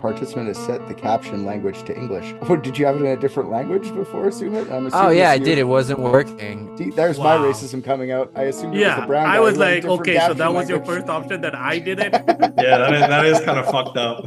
Participant has set the caption language to English. Oh, did you have it in a different language before, Sumit? I'm Oh assuming yeah, I it's did. you. It wasn't working. See, there's my Wow. racism coming out. I assumed it was the Yeah, brown guy I was who had a like, different okay, so caption that was your language. first option that I did it. Yeah, that is kind of fucked up.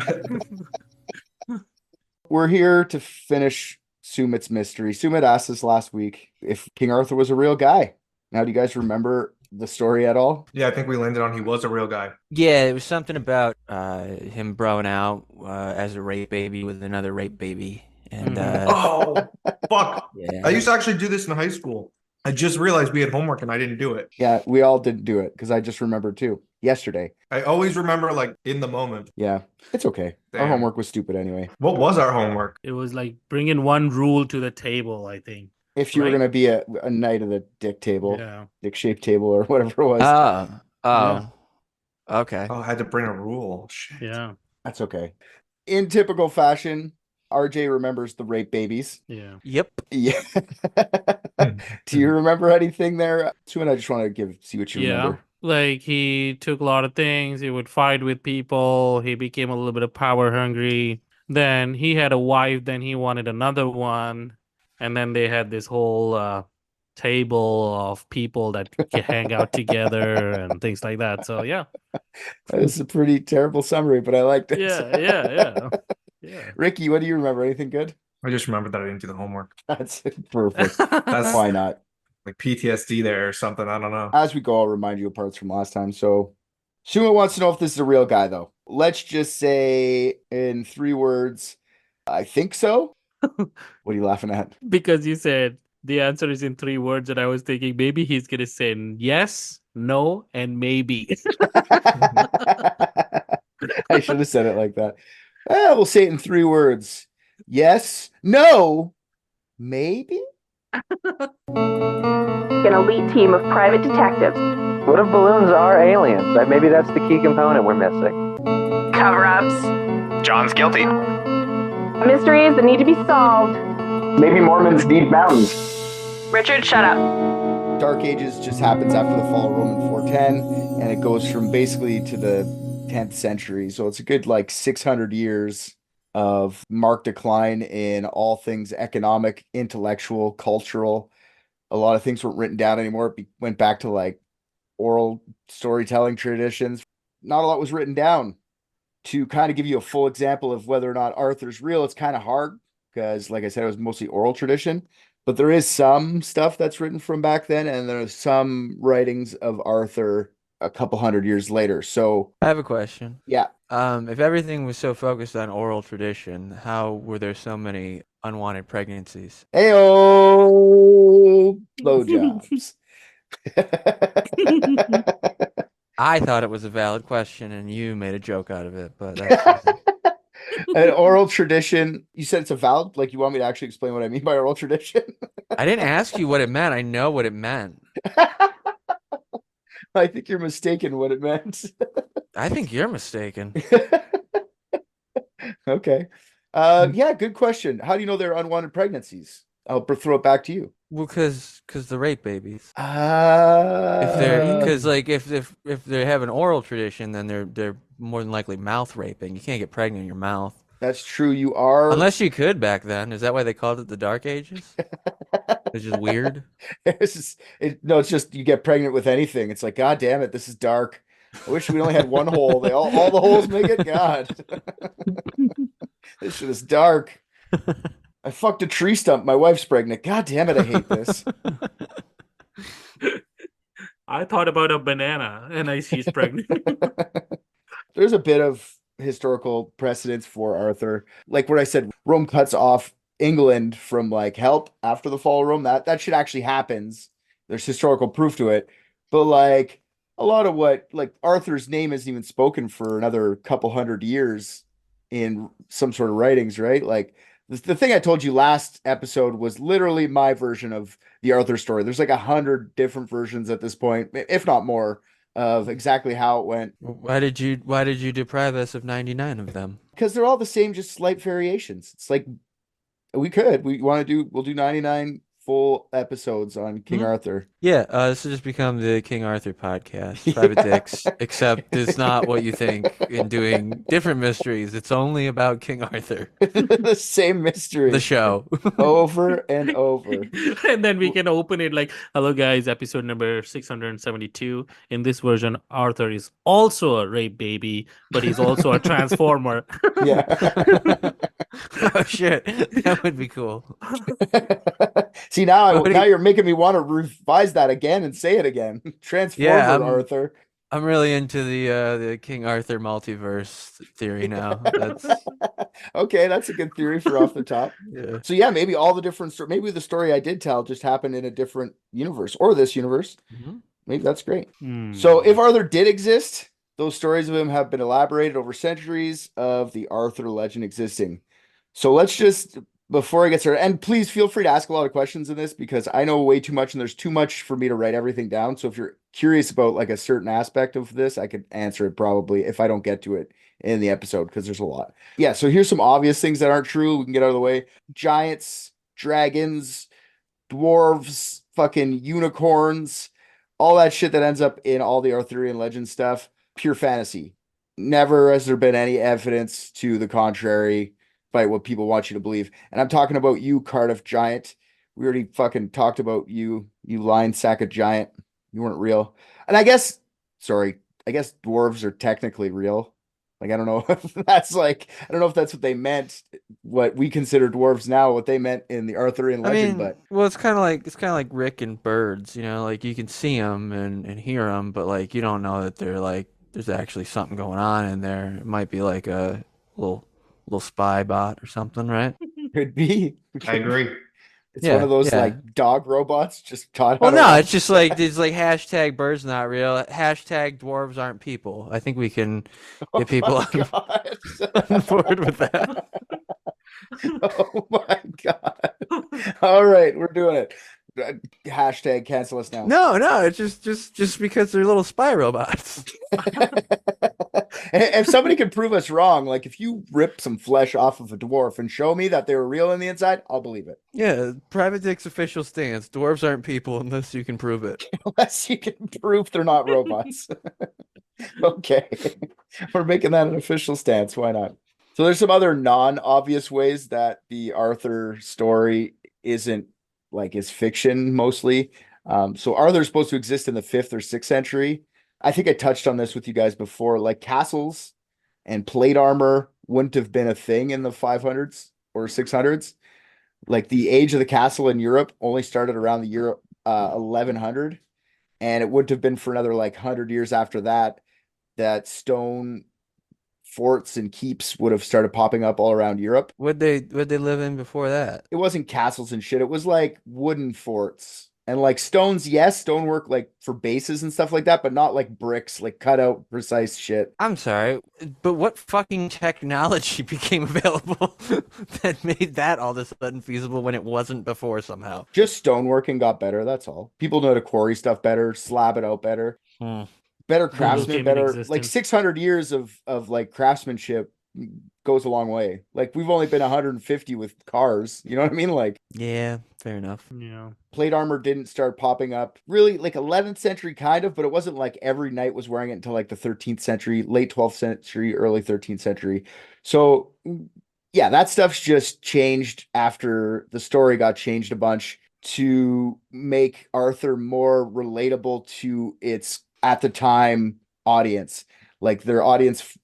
We're here to finish Sumit's mystery. Sumit asked us last week if King Arthur was a real guy. Now, do you guys remember the story at all? Yeah, I think we landed on he was a real guy. Yeah, it was something about him growing out as a rape baby with another rape baby, and Oh, fuck. yeah. I used to actually do this in high school. I just realized we had homework and I didn't do it. Yeah, we all didn't do it because I just remembered too. Yesterday. I always remember like in the moment. Yeah, it's okay. Our Damn. homework was stupid anyway. What was our homework? It was like bringing one rule to the table, I think. If you were Right. going to be a knight of the dick table, Yeah. dick shaped table, or whatever it was, Oh, okay. Oh, I had to bring a rule. Shit. Yeah. that's okay. In typical fashion, RJ remembers the rape babies. Yeah. Yep. Yeah. Do you remember anything there? Sue and I just want to see what you remember. Like he took a lot of things. He would fight with people. He became a little bit of power hungry. Then he had a wife. Then he wanted another one. And then they had this whole table of people that can hang out together and things like that. So yeah. That is a pretty terrible summary, but I liked it. Yeah. Ricky, what do you remember? Anything good? I just remembered that I didn't do the homework. That's perfect. That's Why not? like PTSD there or something. I don't know. As we go, I'll remind you of parts from last time. So, Suma wants to know if this is a real guy, though. Let's just say in 3 words, I think so. What are you laughing at? Because you said the answer is in 3 words, and I was thinking maybe he's gonna say yes, no, and maybe. I should have said it like that. We'll say it in 3 words. Yes, no, maybe. An elite team of private detectives. What if balloons are aliens? Maybe that's the key component we're missing. Cover-ups. John's guilty. Mysteries that need to be solved. Maybe Mormons need mountains. Richard, shut up. Dark Ages just happens after the fall of Rome in 410, and it goes from basically to the 10th century. So it's a good like 600 years of marked decline in all things economic, intellectual, cultural. A lot of things weren't written down anymore. It went back to like oral storytelling traditions. Not a lot was written down. To kind of give you a full example of whether or not Arthur's real, it's kind of hard because, like I said, it was mostly oral tradition. But there is some stuff that's written from back then, and there's some writings of Arthur a couple hundred years later. So I have a question. yeah, If everything was so focused on oral tradition, how were there so many unwanted pregnancies? Ayo, blowjobs. I thought it was a valid question, and you made a joke out of it. But that's An oral tradition. You said it's a valid. Like you want me to actually explain what I mean by oral tradition? I didn't ask you what it meant. I know what it meant. I think you're mistaken what it meant. I think you're mistaken. Okay. Yeah, good question. How do you know they're unwanted pregnancies? I'll throw it back to you. Well, because the rape babies. If If they're because like if they have an oral tradition, then they're more than likely mouth raping. You can't get pregnant in your mouth that's true, you are. unless you could back then. Is that why they called it the Dark Ages? It's just weird. No, it's just you get pregnant with anything. It's like, God damn it, this is dark. I wish we only had one hole. They all the holes make it. God, this shit is dark. I fucked a tree stump. My wife's pregnant. God damn it, I hate this. I thought about a banana, and she's pregnant. There's a bit of historical precedence for Arthur. Like what I said, Rome cuts off England from like help after the fall of Rome. That shit actually happens. There's historical proof to it. But like a lot of what like Arthur's name isn't even spoken for another couple hundred years in some sort of writings, right? Like the thing I told you last episode was literally my version of the Arthur story. There's like 100 different versions at this point, if not more, of exactly how it went. Why did you deprive us of 99 of them? Because they're all the same, just slight variations. It's like we'll do 99 full episodes on King Mhm. Arthur. Yeah, this has just become the King Arthur podcast. Private Dicks, except it's not what you think in doing different mysteries. It's only about King Arthur, The same mystery the show. over and over. And then we can open it like, hello guys, episode number 672. In this version, Arthur is also a rape baby, but he's also a transformer. Yeah. Oh shit, that would be cool. See, now What do now you- you're making me want to revise that again and say it again. Transformer I'm- Arthur. I'm really into the King Arthur multiverse theory now. That's Okay, that's a good theory for off the top. yeah. So yeah, maybe all the different maybe the story I did tell just happened in a different universe or this universe. Mhm. Maybe that's great. Hmm. So if Arthur did exist, those stories of him have been elaborated over centuries of the Arthur legend existing. So let's just, before I get started, and please feel free to ask a lot of questions in this because I know way too much and there's too much for me to write everything down. So if you're curious about like a certain aspect of this, I could answer it probably if I don't get to it in the episode because there's a lot. Yeah, so here's some obvious things that aren't true. We can get out of the way. Giants, dragons, dwarves, fucking unicorns, all that shit that ends up in all the Arthurian legend stuff, pure fantasy. Never has there been any evidence to the contrary, by what people want you to believe. And I'm talking about you, Cardiff Giant. We already fucking talked about you, you lion sack of giant. You weren't real. And I guess dwarves are technically real. Like, I don't know if that's like, I don't know if that's what they meant, what we consider dwarves now, what they meant in the Arthurian I legend, mean, but well, it's kind of like Rick and birds, you know, like you can see them and hear them, but like you don't know that they're like there's actually something going on in there. It might be like a little spy bot or something, right? could be. I agree. It's one of those Yeah. like dog robots just taught Well, how to no, walk. it's just like it's like hashtag birds not real, hashtag dwarves aren't people. I think we can get people Oh my on God. board with that. Oh my God. All right, we're doing it. Hashtag cancel us now. No, it's just because they're little spy robots. If somebody can prove us wrong, like if you rip some flesh off of a dwarf and show me that they were real on the inside, I'll believe it. Yeah, Private Dick's official stance: dwarves aren't people unless you can prove it. Unless you can prove they're not robots. Okay. We're making that an official stance. Why not? So there's some other non-obvious ways that the Arthur story isn't like is fiction mostly. So Arthur's supposed to exist in the 5th or 6th century. I think I touched on this with you guys before. Like castles and plate armor wouldn't have been a thing in the 500s or 600s. Like the age of the castle in Europe only started around the year 1100, and it wouldn't have been for another like 100 years after that that stone forts and keeps would have started popping up all around Europe. Would they live in before that? It wasn't castles and shit. It was like wooden forts and like stones. Yes, stonework like for bases and stuff like that, but not like bricks, like cut out precise shit. I'm sorry, but what fucking technology became available that made that all of a sudden feasible when it wasn't before somehow? Just stoneworking got better. That's all. People know how to quarry stuff better, slab it out better. Better came craftsmen, in better like existence. 600 years of like craftsmanship goes a long way. Like we've only been 150 with cars. You know what I mean? Like Yeah, fair enough. Yeah. plate armor didn't start popping up really like 11th century kind of, but it wasn't like every knight was wearing it until like the 13th century, late 12th century, early 13th century. So yeah, that stuff's just changed after the story got changed a bunch to make Arthur more relatable to its at the time audience. Like their audience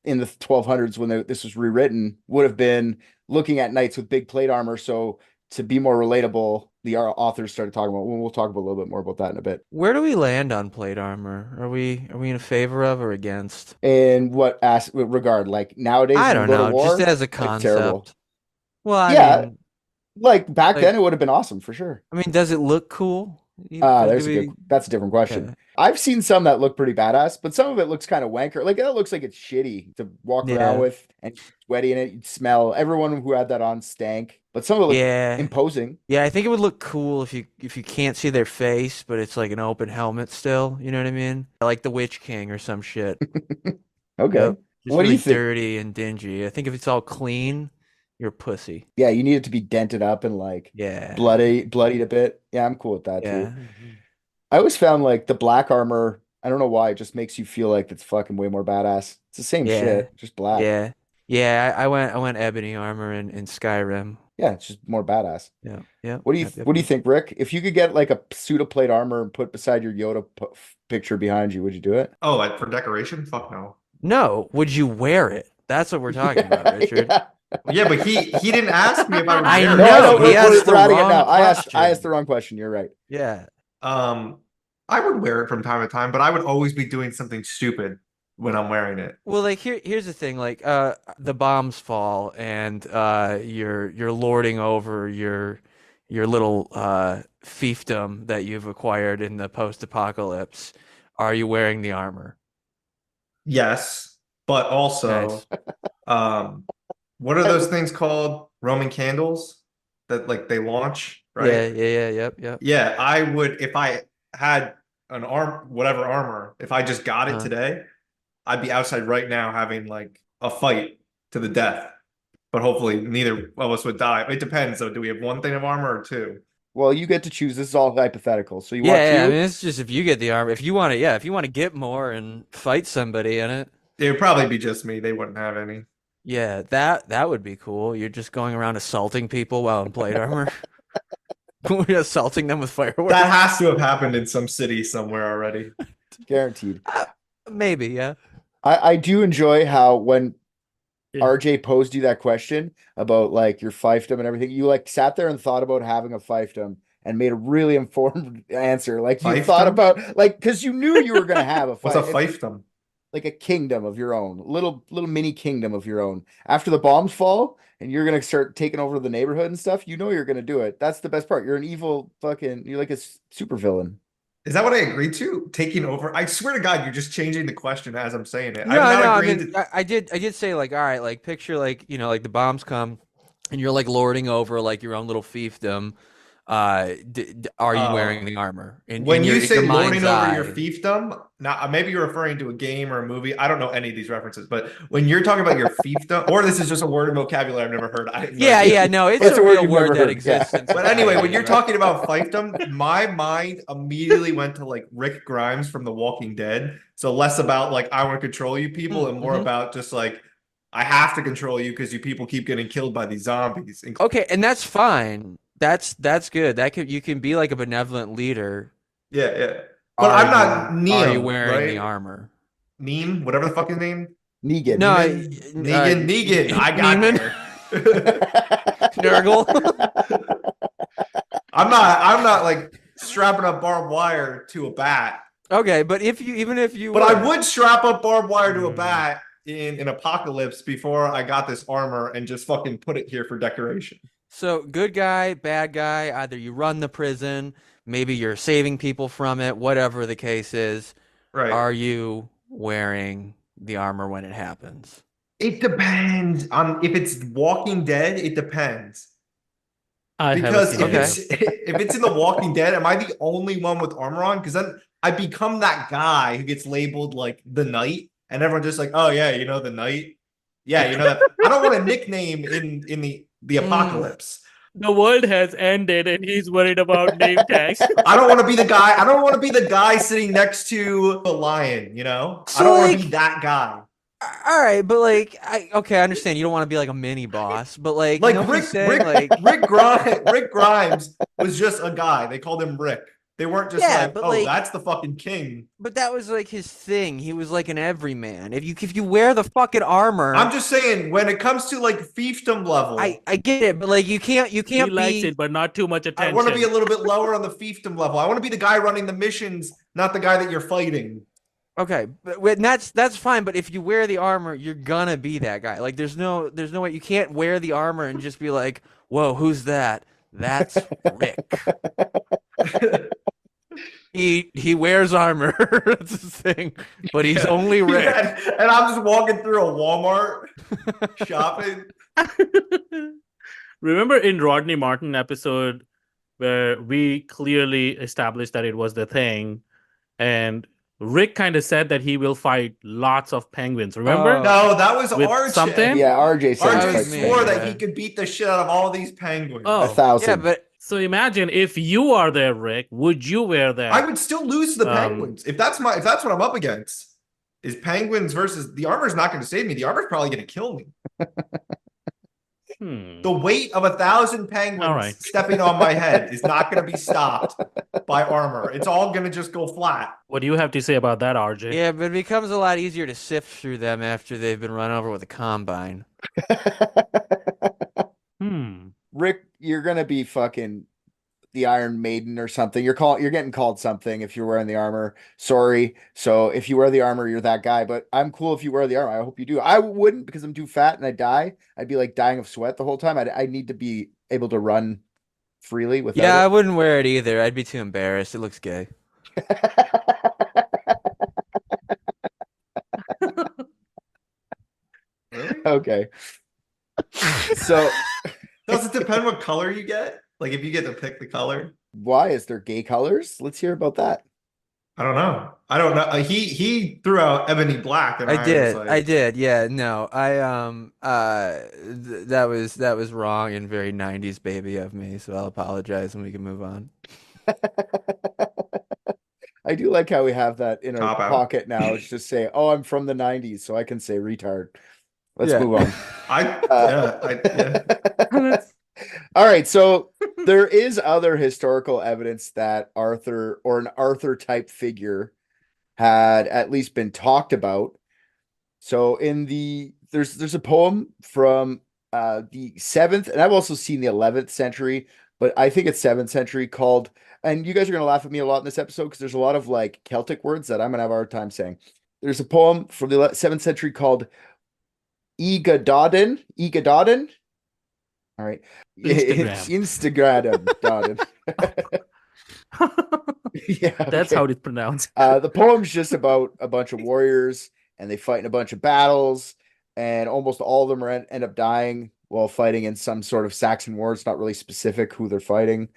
in the 1200s when this was rewritten would have been looking at knights with big plate armor. So to be more relatable, the authors started talking about. We'll talk about a little bit more about that in a bit. Where do we land on plate armor? Are we in favor of or against? In what regard? Like nowadays, I when don't we go know, to war, just as a like, terrible. concept. Well, I Yeah. mean, Like back Like- then, it would have been awesome for sure. does it look cool? That's a different question. Okay. I've seen some that look pretty badass, but some of it looks kind of wanker. Like it looks like it's shitty to walk Yeah. around with and sweaty in it. You'd smell. Everyone who had that on stank, but some of it look Yeah. imposing. Yeah, I think it would look cool if you can't see their face, but it's like an open helmet still. You know what I mean? Like the Witch King or some shit. Okay. Yep. Just What do really you think? dirty and dingy. I think if it's all clean you're a pussy. Yeah, you need it to be dented up and like Yeah. bloodied a bit. Yeah, I'm cool with that Yeah. too. I always found like the black armor, I don't know why, it just makes you feel like it's fucking way more badass. It's the same Yeah. shit, just black. Yeah. Yeah. I went ebony armor in Skyrim. Yeah, it's just more badass. Yeah. Yeah. What do you Yep, yep, what do you yep. think, Rick? If you could get like a suit of plate armor and put beside your Yoda picture behind you, would you do it? Oh, like for decoration? Fuck no. No, would you wear it? That's what we're talking about, Richard. Yeah. Yeah, but he didn't ask me if I would I wear No, it. I know, know. he asked the We're adding it wrong now. I asked question. the wrong question. You're right. Yeah. I would wear it from time to time, but I would always be doing something stupid when I'm wearing it. Well, like here's the thing, like the bombs fall and you're lording over your little fiefdom that you've acquired in the post-apocalypse. Are you wearing the armor? Yes, but also, Nice. what are those things called? Roman candles that like they launch, right? Yep. Yeah, I would if I had whatever armor, if I just got it Uh-huh. today, I'd be outside right now having like a fight to the death. But hopefully neither of us would die. It depends though. Do we have one thing of armor or two? Well, you get to choose. This is all hypothetical. So you Yeah, want I two? mean, it's just if you get the armor, if you want to, if you want to get more and fight somebody in it, It would probably be just me. They wouldn't have any. yeah, that would be cool. You're just going around assaulting people while in plate armor. We're assaulting them with fireworks. That has to have happened in some city somewhere already. Guaranteed. Maybe, yeah. I do enjoy how when Yeah. RJ posed you that question about like your fiefdom and everything, you like sat there and thought about having a fiefdom and made a really informed answer. Like you thought Fiefdom? about like because you knew you were gonna have a What's a fief, fiefdom? like a kingdom of your own, little mini kingdom of your own. After the bombs fall and you're gonna start taking over the neighborhood and stuff, you know you're gonna do it. That's the best part. You're an evil you're like a super villain. Is that what I agreed to? Taking over? I swear to God, you're just changing the question as I'm saying it. No, I'm not I agreeing mean, to. I did say like, all right, like picture like like the bombs come, and you're like lording over like your own little fiefdom. Are you wearing the armor? When you say in your lording mind's over your eye. fiefdom, now maybe you're referring to a game or a movie. I don't know any of these references, but when you're talking about your fiefdom, or this is just a word in vocabulary I've never heard. I have no idea. No, it's It's a a word real you've word never that heard, exists. yeah. in But anyway, when society, you're right? talking about fiefdom, my mind immediately went to like Rick Grimes from The Walking Dead. So less about like I want to control you people and more Mhm. about just like I have to control you because you people keep getting killed by these zombies. Okay, and that's fine. That's good. You can be like a benevolent leader. Yeah. But I'm not Are you Neem, wearing the right? armor? Neem, whatever the fuck his name. Negan. No, Negan. I got Neiman? there. Nurgle. I'm not like strapping up barbed wire to a bat. Okay, but even if you But I were- would strap up barbed wire to a bat in an apocalypse before I got this armor and just fucking put it here for decoration. So good guy, bad guy, either you run the prison, maybe you're saving people from it, whatever the case is. Right. Are you wearing the armor when it happens? It depends on if it's Walking Dead, it depends. I have a Because feeling. if it's in The Walking Dead, am I the only one with armor on? Because then I become that guy who gets labeled like the Knight, and everyone's just like, oh yeah, the Knight. Yeah, that. I don't want a nickname in the apocalypse. The world has ended and he's worried about name tags. I don't want to be the guy. I don't want to be the guy sitting next to the lion. So, I don't want to like- be that guy. All right, but like, I understand you don't want to be like a mini boss, but like, Like nobody's saying, like, Rick Grimes was just a guy. They called him Rick. They weren't just Yeah, like, but oh, like- that's the fucking king. but that was like his thing. He was like an everyman. If you wear the fucking armor, I'm just saying, when it comes to like fiefdom level, I get it, but like you can't He be likes it, but not too much I attention. want to be a little bit lower on the fiefdom level. I want to be the guy running the missions, not the guy that you're fighting. Okay, and that's fine. But if you wear the armor, you're gonna be that guy. Like, there's no way you can't wear the armor and just be like, "Whoa, who's that? That's Rick." He wears armor. That's his thing. But he's only Rick. Yeah, and I'm just walking through a Walmart shopping. Remember in Rodney Martin episode where we clearly established that it was the thing, and Rick kind of said that he will fight lots of penguins. Remember? Oh. No, that was With RJ. something? Yeah, RJ said That RJ was me, swore that yeah. he could beat the shit out of all these penguins. Oh. 1,000. Yeah, but So imagine if you are there, Rick, would you wear that? I would still lose to the Um, penguins if that's what I'm up against. Is penguins versus the armor's not going to save me. The armor's probably going to kill me. The weight of 1,000 penguins All right. stepping on my head is not going to be stopped by armor. It's all going to just go flat. What do you have to say about that, RJ? yeah, but it becomes a lot easier to sift through them after they've been run over with a combine. Rick, you're gonna be fucking the Iron Maiden or something. You're getting called something if you're wearing the armor. Sorry. So if you wear the armor, you're that guy. But I'm cool if you wear the armor. I hope you do. I wouldn't because I'm too fat and I'd die. I'd be like dying of sweat the whole time. I need to be able to run freely without Yeah, I it. wouldn't wear it either. I'd be too embarrassed. It looks gay. Really? Okay. So Does it depend what color you get? Like if you get to pick the color? why is there gay colors? Let's hear about that. I don't know. I don't know. He threw out ebony black, and I did. was like, I did. Yeah, no. That was wrong and very 90s baby of me, so I'll apologize and we can move on. I do like how we have that in our Cop out. pocket now. It's just say, "Oh, I'm from the '90s," so I can say retard. Let's Yeah. move on. yeah. All right, so there is other historical evidence that Arthur or an Arthur type figure had at least been talked about. So there's a poem from the 7th, and I've also seen the 11th century, but I think it's 7th century called, and you guys are gonna laugh at me a lot in this episode because there's a lot of like Celtic words that I'm gonna have a hard time saying. There's a poem from the 7th century called Egadodin. All right. Instagram. Instagram. Yeah. That's okay. how it's pronounced. The poem's just about a bunch of warriors and they fight in a bunch of battles, and almost all of them end up dying while fighting in some sort of Saxon war. It's not really specific who they're fighting, which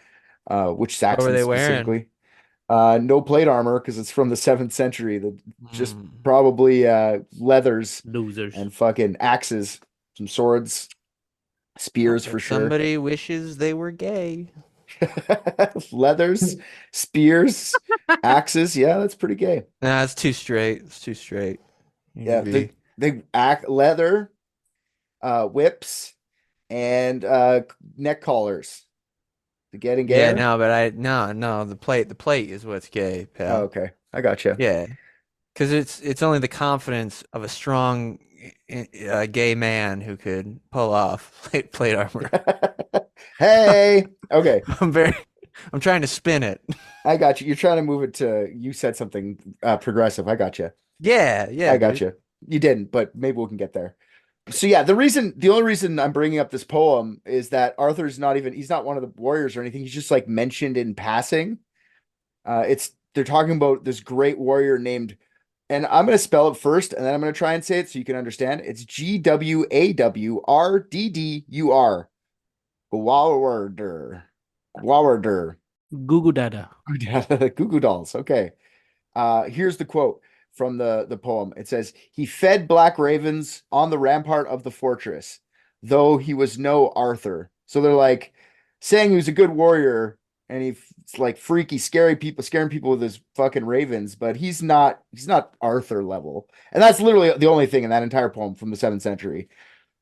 What were Saxons they wearing? specifically. No plate armor because it's from the 7th century. Just Mm. probably leathers Losers. and fucking axes, some swords, spears for sure. Somebody wishes they were gay. Leathers, spears, axes. Yeah, that's pretty gay. Nah, it's too straight. It's too straight. You Yeah, need to be- they act leather, whips, and neck collars. The getting gay. Yeah, no, but no, the plate is what's gay, pal. Oh, okay, I got you. Yeah, because it's only the confidence of a strong gay man who could pull off plate armor. Hey, okay, I'm trying to spin it. I got you. You're trying to move it to. You said something progressive. I got you. Yeah, I got dude. you. You didn't, but maybe we can get there. So yeah, the only reason I'm bringing up this poem is that Arthur's he's not one of the warriors or anything. He's just like mentioned in passing. They're talking about this great warrior named, and I'm going to spell it first and then I'm going to try and say it so you can understand. It's Gwawrdur. Gwawardur. Goo Dada. Goo Goo dolls. Okay. Here's the quote from the poem. It says, "He fed black ravens on the rampart of the fortress, though he was no Arthur." So they're like saying he was a good warrior and he's like freaky, scaring people with his fucking ravens, but he's not Arthur level. And that's literally the only thing in that entire poem from the 7th century.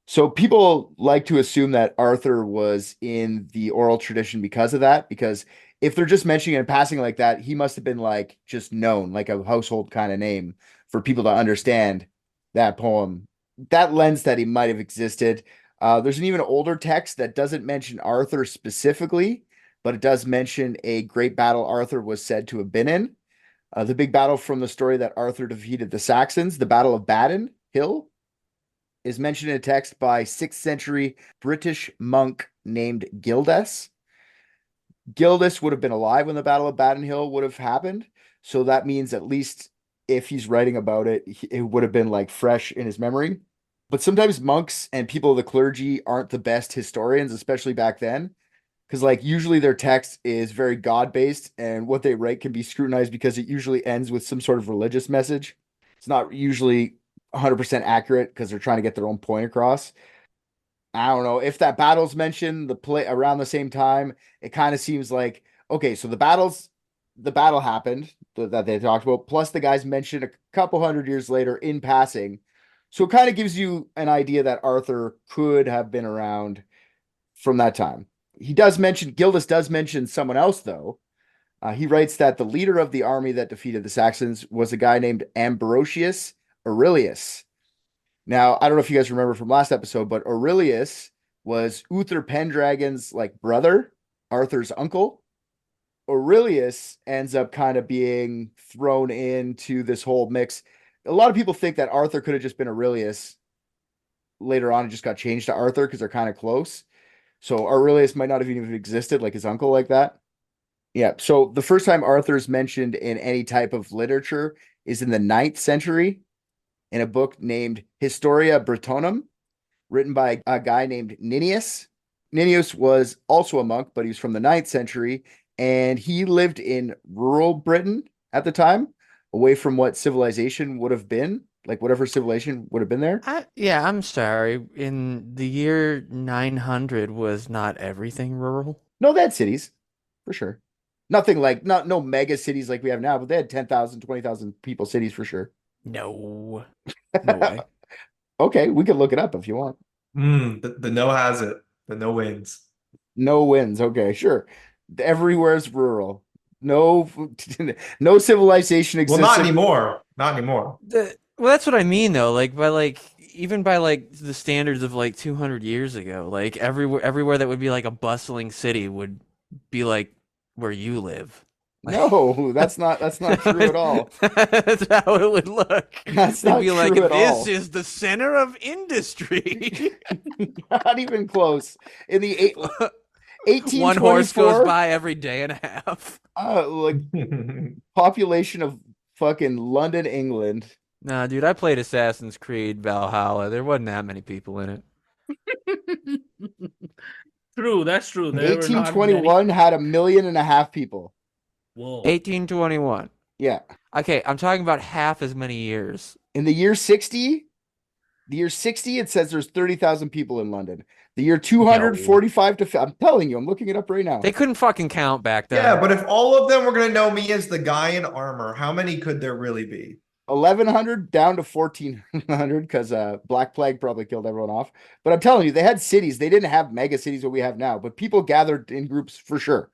So people like to assume that Arthur was in the oral tradition because of that, because if they're just mentioning it in passing like that, he must have been like just known, like a household kind of name for people to understand that poem. That lends that he might have existed. There's an even older text that doesn't mention Arthur specifically, but it does mention a great battle Arthur was said to have been in. The big battle from the story that Arthur defeated the Saxons, the Battle of Badon Hill, is mentioned in a text by 6th century British monk named Gildas. Gildas would have been alive when the Battle of Badon Hill would have happened. So that means at least if he's writing about it, it would have been like fresh in his memory. But sometimes monks and people of the clergy aren't the best historians, especially back then. because like usually their text is very God-based, and what they write can be scrutinized because it usually ends with some sort of religious message. It's not usually 100% accurate because they're trying to get their own point across. I don't know if that battle's mentioned the play around the same time. It kind of seems like okay, so the battle happened that they talked about. Plus, the guys mentioned a couple hundred years later in passing, so it kind of gives you an idea that Arthur could have been around from that time. Gildas does mention someone else though. He writes that the leader of the army that defeated the Saxons was a guy named Ambrosius Aurelius. Now, I don't know if you guys remember from last episode, but Aurelius was Uther Pendragon's like brother, Arthur's uncle. Aurelius ends up kind of being thrown into this whole mix. A lot of people think that Arthur could have just been Aurelius. Later on, it just got changed to Arthur because they're kind of close. So Aurelius might not have even existed, like his uncle, like that. Yeah. So the first time Arthur's mentioned in any type of literature is in the 9th century in a book named Historia Brittonum, written by a guy named Ninius. Ninius was also a monk, but he was from the 9th century, and he lived in rural Britain at the time, away from what civilization would have been, like whatever civilization would have been there. Yeah, I'm sorry. In the year 900, was not everything rural? No, they had cities, for sure. Nothing like, no mega cities like we have now, but they had 10,000, 20,000 people cities for sure. No. No way. Okay, we could look it up if you want. The no has it. The no wins. No wins. Okay, sure. Everywhere's rural. No, no civilization exists. Well, not anymore. Not anymore. Well, that's what I mean, though. Like even by like the standards of like 200 years ago, like everywhere that would be like a bustling city would be like where you live. No, that's not true at all. That's how it would look. That's They'd not be true like, at this all. is the center of industry. Not even close. In the 1824, One horse goes by every day and a half. Like population of fucking London, England. Nah, dude, I played Assassin's Creed Valhalla. There wasn't that many people in it. True, that's true. There were not 1821 had 1.5 million people. Whoa. 1821. Yeah. Okay, I'm talking about half as many years. In the year 60, it says there's 30,000 people in London. The year 245 to, I'm telling you, I'm looking it up right now. They couldn't fucking count back then. Yeah, but if all of them were going to know me as the guy in armor, how many could there really be? 1,100 down to 1,400 because Black Plague probably killed everyone off. But I'm telling you, they had cities. They didn't have mega cities that we have now, but people gathered in groups for sure.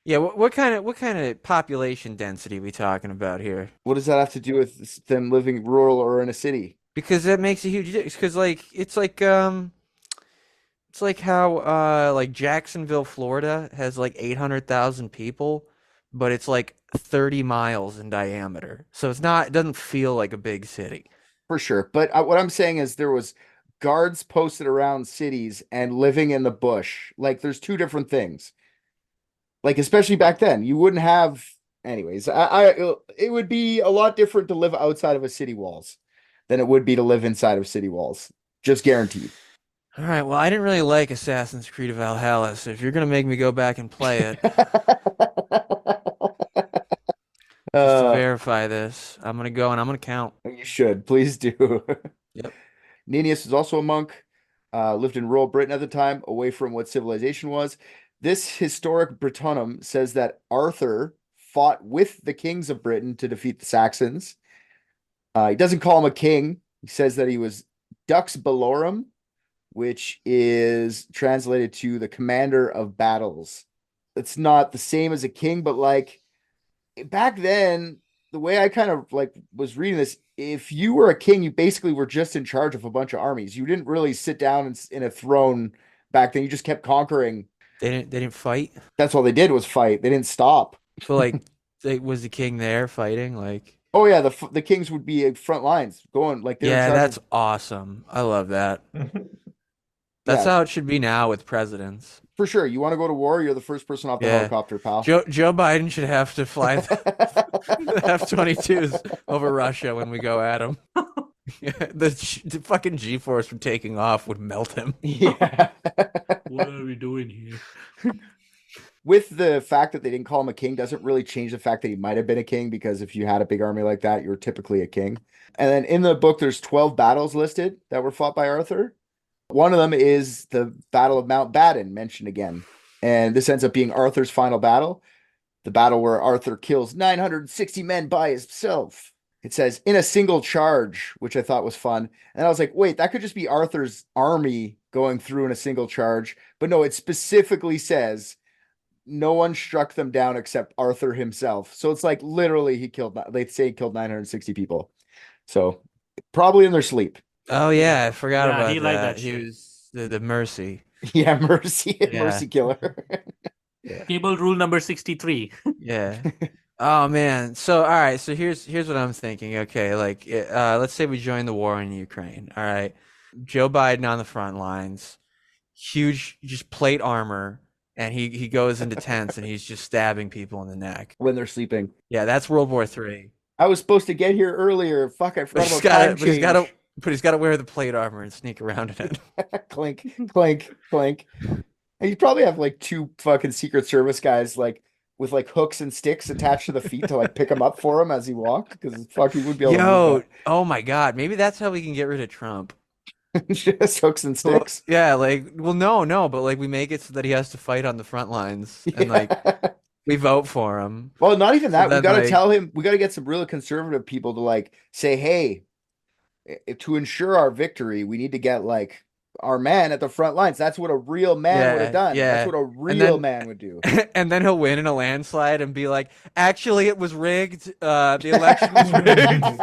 Yeah, what kind of population density we talking about here? What does that have to do with them living rural or in a city? Because that makes a huge difference. Because it's like how like Jacksonville, Florida has like 800,000 people, but it's like 30 miles in diameter. So it doesn't feel like a big city. For sure. But what I'm saying is there was guards posted around cities and living in the bush. Like there's two different things. Like especially back then, you wouldn't have. Anyways, it would be a lot different to live outside of a city walls than it would be to live inside of city walls. Just guaranteed. All right. Well, I didn't really like Assassin's Creed Valhalla, so if you're gonna make me go back and play it, just to verify this, I'm gonna go and I'm gonna count. You should. Please do. Yep. Ninius is also a monk. Lived in rural Britain at the time, away from what civilization was. This historic Brittonum says that Arthur fought with the kings of Britain to defeat the Saxons. He doesn't call him a king. He says that he was Dux Bellorum, which is translated to the commander of battles. It's not the same as a king, but like back then, the way I kind of like was reading this, if you were a king, you basically were just in charge of a bunch of armies. You didn't really sit down in a throne back then. You just kept conquering. They didn't fight. That's all they did was fight. They didn't stop. But like, was the king there fighting? Like, oh yeah, the kings would be front lines going like. Yeah, that's awesome. I love that. That's how it should be now with presidents. For sure. You want to go to war? You're the first person off the helicopter, pal. Joe Biden should have to fly the F-22s over Russia when we go at him. The fucking G-force from taking off would melt him. Yeah. What are we doing here? with the fact that they didn't call him a king doesn't really change the fact that he might have been a king, because if you had a big army like that, you're typically a king. And then in the book, there's 12 battles listed that were fought by Arthur. One of them is the Battle of Mount Badon, mentioned again. And this ends up being Arthur's final battle, the battle where Arthur kills 960 men by himself. It says, in a single charge, which I thought was fun. And I was like, wait, that could just be Arthur's army going through in a single charge. But no, it specifically says no one struck them down except Arthur himself. So it's like literally they say he killed 960 people. So probably in their sleep. Oh yeah, I forgot Yeah, about he that. liked that He shit. was the mercy. Yeah, mercy, Yeah. mercy killer. Cable rule number 63. Yeah. Oh man. So all right. So here's what I'm thinking. Okay, like let's say we join the war in Ukraine. All right. Joe Biden on the front lines, huge, just plate armor, and he goes into tents and he's just stabbing people in the neck. When they're sleeping. Yeah, that's World War III. I was supposed to get here earlier. Fuck, I But forgot he's about got time to, change. but he's got to wear the plate armor and sneak around in it. Clink, clink, clink. And you probably have like two fucking Secret Service guys like with like hooks and sticks attached to the feet to like pick him up for him as he walked, because fuck, he would be able to Yo, move oh my God, maybe that's how we can get rid of Trump. that. Just hooks and Well, sticks. yeah, like, well, no, but like we make it so that he has to fight on the front lines, and like Yeah. we vote for him. Well, not even that. We then, got to like- tell him. We got to get some really conservative people to like say, "Hey, to ensure our victory, we need to get like our man at the front lines." That's what a real man would have done. yeah. That's what a real then- man would do. And then he'll win in a landslide and be like, "Actually, it was rigged. The election was rigged."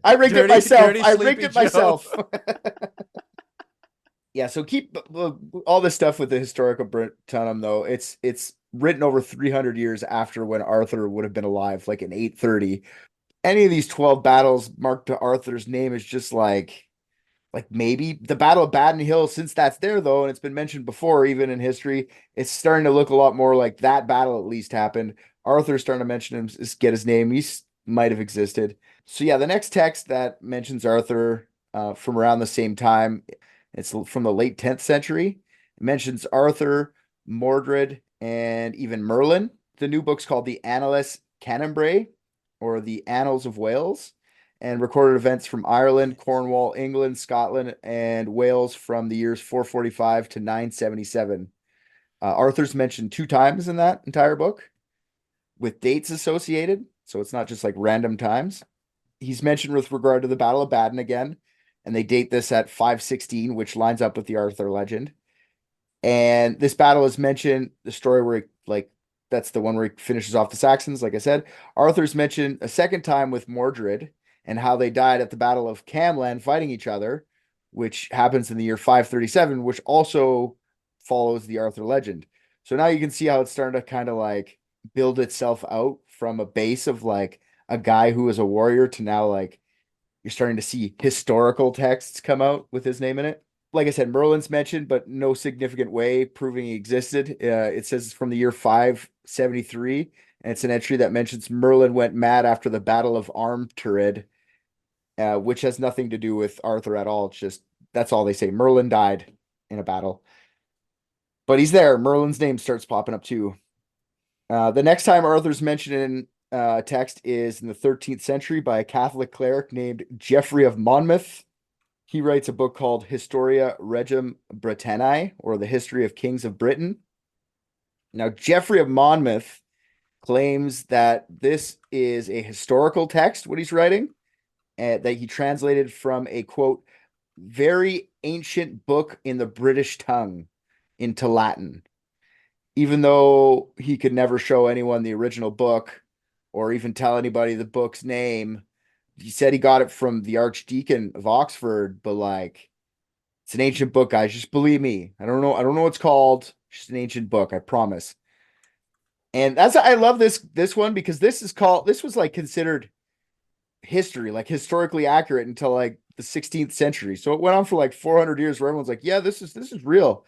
I rigged it Dirty- myself. dirty I rigged Sleepy it Joe. myself. Yeah, so keep all this stuff with the historical Britannium, though. It's written over 300 years after when Arthur would have been alive, like in 830. Any of these 12 battles marked to Arthur's name is just like maybe the Battle of Badon Hill, since that's there, though, and it's been mentioned before, even in history, it's starting to look a lot more like that battle at least happened. Arthur's starting to mention him, get his name. He might have existed. So yeah, the next text that mentions Arthur from around the same time, it's from the late 10th century. It mentions Arthur, Mordred, and even Merlin. The new book's called the Annales Canimbrae, or the Annals of Wales, and recorded events from Ireland, Cornwall, England, Scotland, and Wales from the years 445 to 977. Arthur's mentioned 2 times in that entire book, with dates associated, so it's not just like random times. He's mentioned with regard to the Battle of Badon again, and they date this at 516, which lines up with the Arthur legend. And this battle is mentioned, the story where that's the one where he finishes off the Saxons, like I said. Arthur's mentioned a second time with Mordred and how they died at the Battle of Camlan fighting each other, which happens in the year 537, which also follows the Arthur legend. So now you can see how it's starting to kind of like build itself out from a base of like a guy who was a warrior to now like you're starting to see historical texts come out with his name in it. Like I said, Merlin's mentioned, but no significant way proving he existed. It says it's from the year 573, and it's an entry that mentions Merlin went mad after the Battle of Armturid, which has nothing to do with Arthur at all. It's just, that's all they say. Merlin died in a battle. But he's there. Merlin's name starts popping up too. The next time Arthur's mentioned in text is in the 13th century by a Catholic cleric named Geoffrey of Monmouth. He writes a book called Historia Regum Britanniae, or the History of Kings of Britain. Now, Geoffrey of Monmouth claims that this is a historical text, what he's writing, that he translated from a, quote, very ancient book in the British tongue into Latin. Even though he could never show anyone the original book or even tell anybody the book's name, he said he got it from the Archdeacon of Oxford, but like, it's an ancient book, guys. Just believe me. I don't know what it's called. It's just an ancient book, I promise. And I love this one, because this was like considered history, like historically accurate until like the 16th century. So it went on for like 400 years where everyone's like, yeah, this is real.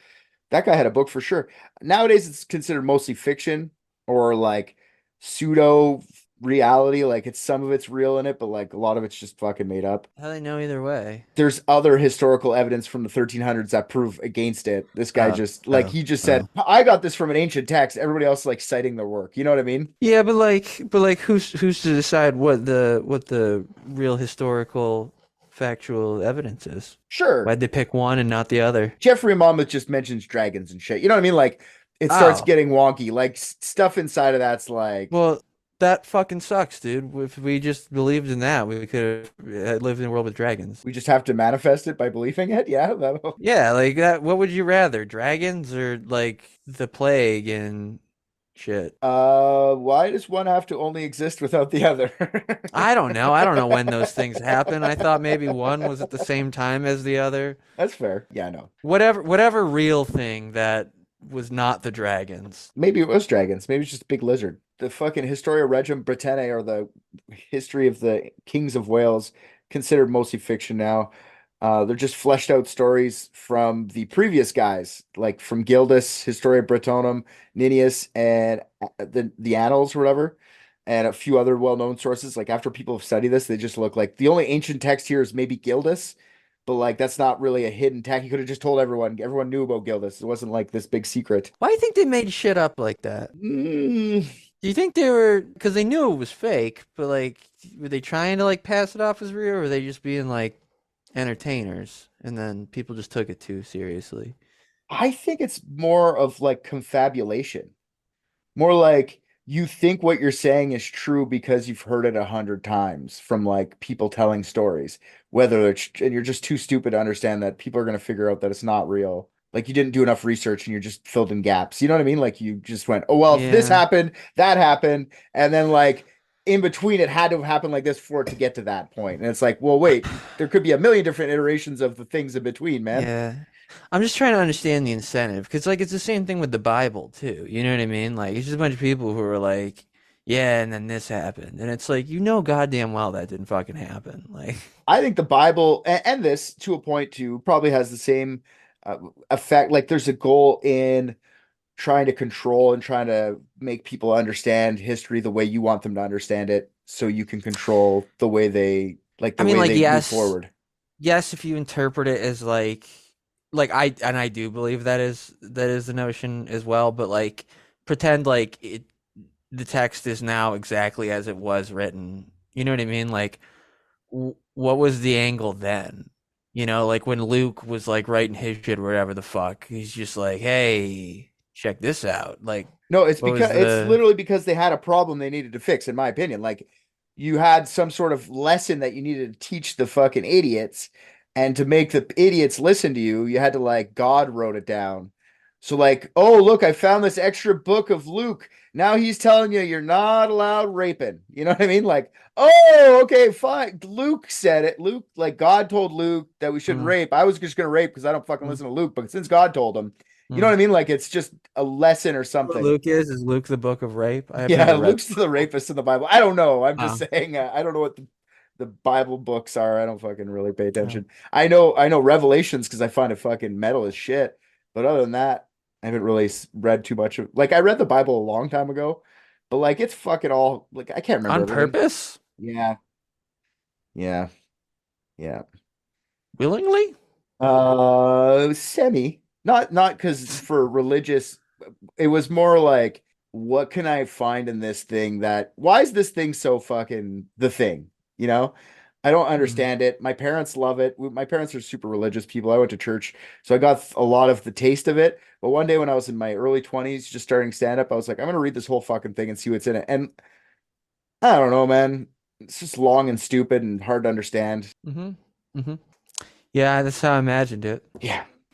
That guy had a book for sure. Nowadays it's considered mostly fiction or like pseudo reality. Like it's some of it's real in it, but like a lot of it's just fucking made up. How do they know either way? There's other historical evidence from the 1300s that prove against it. This guy just like he just said, I got this from an ancient text. Everybody else is like citing their work. You know what I mean? Yeah, but like who's to decide what the real historical factual evidence is? Sure. Why'd they pick one and not the other? Jeffrey Monmouth just mentions dragons and shit. You know what I mean? Like it starts getting wonky. Like stuff inside of that's like, well, that fucking sucks, dude. If we just believed in that, we could have lived in a world with dragons. we just have to manifest it by believing it. Yeah. Yeah, like that. What would you rather, dragons or like the plague and shit? Why does one have to only exist without the other? I don't know. I don't know when those things happen. I thought maybe one was at the same time as the other. That's fair. Yeah, I know. Whatever real thing that was not the dragons. Maybe it was dragons. Maybe it's just a big lizard. The fucking Historia Regum Britanniae, or the history of the kings of Wales, considered mostly fiction now. They're just fleshed out stories from the previous guys, like from Gildas, Historia Britonum, Ninnius, and the Annals or whatever, and a few other well-known sources. Like after people have studied this, they just look like the only ancient text here is maybe Gildas, but like that's not really a hidden text. He could have just told everyone. Everyone knew about Gildas. It wasn't like this big secret. Why do you think they made shit up like that? Do you think they were because they knew it was fake, but like were they trying to like pass it off as real, or were they just being like entertainers and then people just took it too seriously? I think it's more of like confabulation. More like you think what you're saying is true because you've heard it 100 times from like people telling stories, whether it's, and you're just too stupid to understand that people are going to figure out that it's not real. Like you didn't do enough research and you're just filled in gaps. You know what I mean? Like you just went, oh, well, if this Yeah. happened, that happened. And then like in between, it had to have happened like this for it to get to that point. And it's like, well, wait, there could be a million different iterations of the things in between, man. Yeah. I'm just trying to understand the incentive because like it's the same thing with the Bible too. You know what I mean? Like it's just a bunch of people who are like, yeah, and then this happened. And it's like, you know goddamn well that didn't fucking happen. Like I think the Bible and this to a point too probably has the same effect. Like there's a goal in trying to control and trying to make people understand history the way you want them to understand it, so you can control the way they like the I mean, way like, they move yes. forward. Yes, if you interpret it as like I do believe that is the notion as well, but like pretend like the text is now exactly as it was written. You know what I mean? Like what was the angle then? You know, like when Luke was like writing his shit or whatever the fuck, he's just like, hey, check this out. Like No, it's what was because it's the- literally because they had a problem they needed to fix, in my opinion. Like you had some sort of lesson that you needed to teach the fucking idiots, and to make the idiots listen to you, you had to like God wrote it down. So like, oh look, I found this extra book of Luke. Now he's telling you you're not allowed raping. You know what I mean? Like, oh, okay, fine. Luke said it. Luke, like God told Luke that we shouldn't Mm. rape. I was just gonna rape because I don't fucking Mm. listen to Luke, but since God told him, you know what I mean? Like it's just a lesson or what something. Luke is Luke the book of rape? I have Yeah, never read Luke's the rapist in the Bible. I don't know. I'm just Oh. saying. I don't know what the Bible books are. I don't fucking really pay attention. I know Revelations because I find it fucking metal as shit. But other than that, I haven't really read too much of. Like I read the Bible a long time ago, but like it's fucking all like I can't remember on everything. purpose? Yeah, yeah. Willingly? Semi. Not because for religious. It was more like, what can I find in this thing that why is this thing so fucking the thing? You know? I don't understand it. My parents love it. My parents are super religious people. I went to church, so I got a lot of the taste of it. But one day when I was in my early 20s, just starting stand up, I was like, I'm gonna read this whole fucking thing and see what's in it. And I don't know, man. It's just long and stupid and hard to understand. Yeah, that's how I imagined it.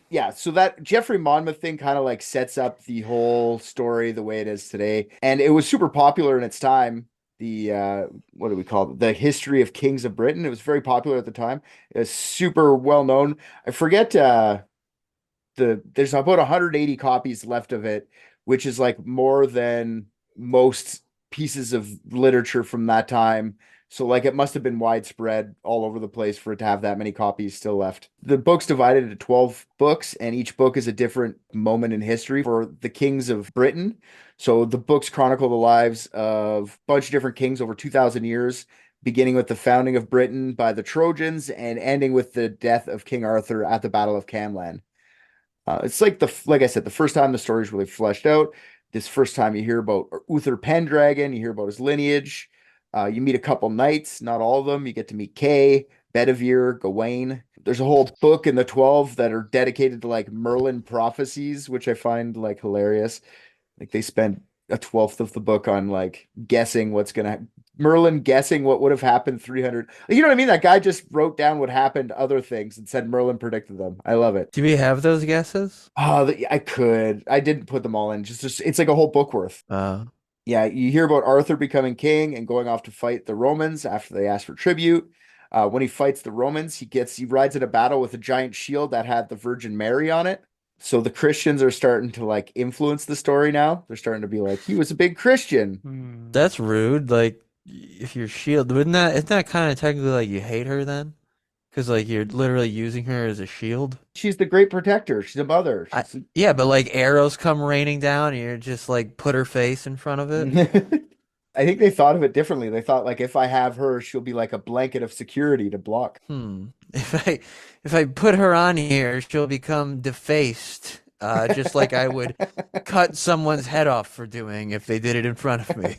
Yeah, so that Jeffrey Monmouth thing kind of like sets up the whole story the way it is today. And it was super popular in its time. The what do we call it? The history of kings of Britain. It was very popular at the time. It was super well known. I forget there's about 180 copies left of it, which is like more than most pieces of literature from that time So like it must have been widespread all over the place for it to have that many copies still left. The book's divided into 12 books, and each book is a different moment in history for the kings of Britain. So the books chronicle the lives of a bunch of different kings over 2,000 years, beginning with the founding of Britain by the Trojans and ending with the death of King Arthur at the Battle of Camlan. It's like I said, the first time the story is really fleshed out. This first time you hear about Uther Pendragon, you hear about his lineage. You meet a couple knights, not all of them. You get to meet Kay, Bedivere, Gawain. There's a whole book in the 12 that are dedicated to like Merlin prophecies, which I find like hilarious. Like they spend a 12th of the book on like guessing what's gonna Merlin guessing what would have happened 300. You know what I mean? That guy just wrote down what happened, other things, and said Merlin predicted them. I love it. Do we have those guesses? Oh, I could. I didn't put them all in. Just it's like a whole book worth. Yeah, you hear about Arthur becoming king and going off to fight the Romans after they asked for tribute. When he fights the Romans, he rides in a battle with a giant shield that had the Virgin Mary on it. So the Christians are starting to like influence the story now. They're starting to be like, he was a big Christian. That's rude. Like, if you're shield, isn't that kind of technically like you hate her then? Because like you're literally using her as a shield. She's the great protector. She's a mother. Yeah, but like arrows come raining down, and you're just like put her face in front of it. I think they thought of it differently. They thought like if I have her, she'll be like a blanket of security to block. If I put her on here, she'll become defaced, just like I would cut someone's head off for doing if they did it in front of me.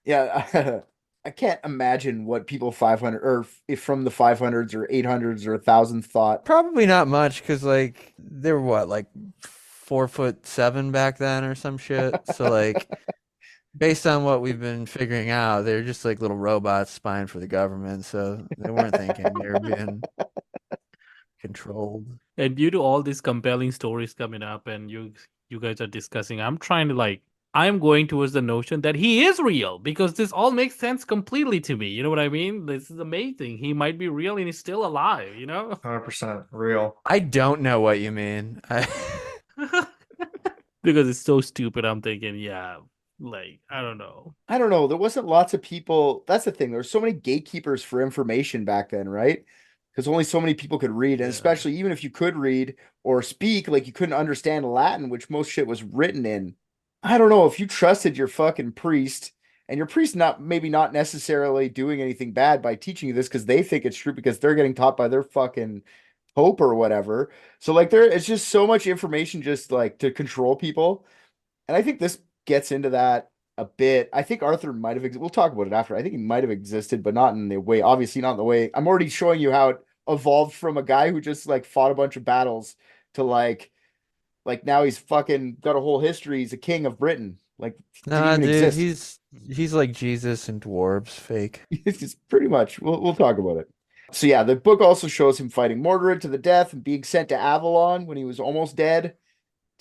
Yeah, I can't imagine what people 500 or if from the 500s or 800s or 1000s thought. Probably not much, because like they were what, like 4'7" back then or some shit. So like based on what we've been figuring out, they're just like little robots spying for the government. So they weren't thinking they were being controlled. And due to all these compelling stories coming up, and you guys are discussing, I'm going towards the notion that he is real, because this all makes sense completely to me. You know what I mean? This is amazing. He might be real and he's still alive, 100% real. I don't know what you mean. Because it's so stupid. I'm thinking, yeah, like, I don't know. There wasn't lots of people. That's the thing. There were so many gatekeepers for information back then, right? Because only so many people could read. And especially even if you could read or speak, like you couldn't understand Latin, which most shit was written in. I don't know if you trusted your fucking priest, and your priest maybe not necessarily doing anything bad by teaching you this because they think it's true because they're getting taught by their fucking pope or whatever. So like it's just so much information just like to control people. And I think this gets into that a bit. I think Arthur might have we'll talk about it after. I think he might have existed, but not in the way, obviously not in the way. I'm already showing you how it evolved from a guy who just like fought a bunch of battles to like now he's fucking got a whole history. He's a king of Britain. Like, Nah, didn't even dude, exist. he's like Jesus and dwarves, fake. It's pretty much. We'll talk about it. So yeah, the book also shows him fighting Mordred to the death and being sent to Avalon when he was almost dead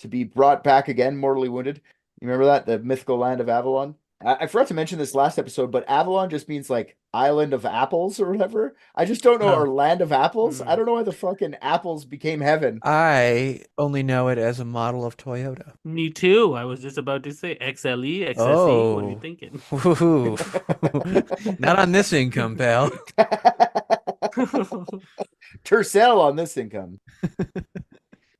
to be brought back again, mortally wounded. You remember that? The mythical land of Avalon? I forgot to mention this last episode, but Avalon just means like island of apples or whatever. I just don't know, or land of apples. I don't know why the fucking apples became heaven. I only know it as a model of Toyota. Me too. I was just about to say XLE, XSE. What are you thinking? Woohoo. Not on this income, pal. Tercel on this income.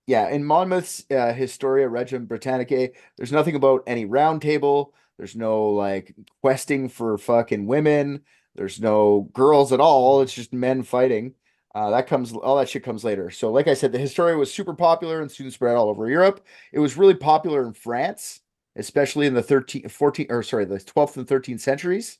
Yeah, in Monmouth's Historia Regum Britannicae, there's nothing about any round table. There's no like questing for fucking women. There's no girls at all. It's just men fighting. All that shit comes later. So like I said, the Historia was super popular and soon spread all over Europe. It was really popular in France, especially in the 12th and 13th centuries.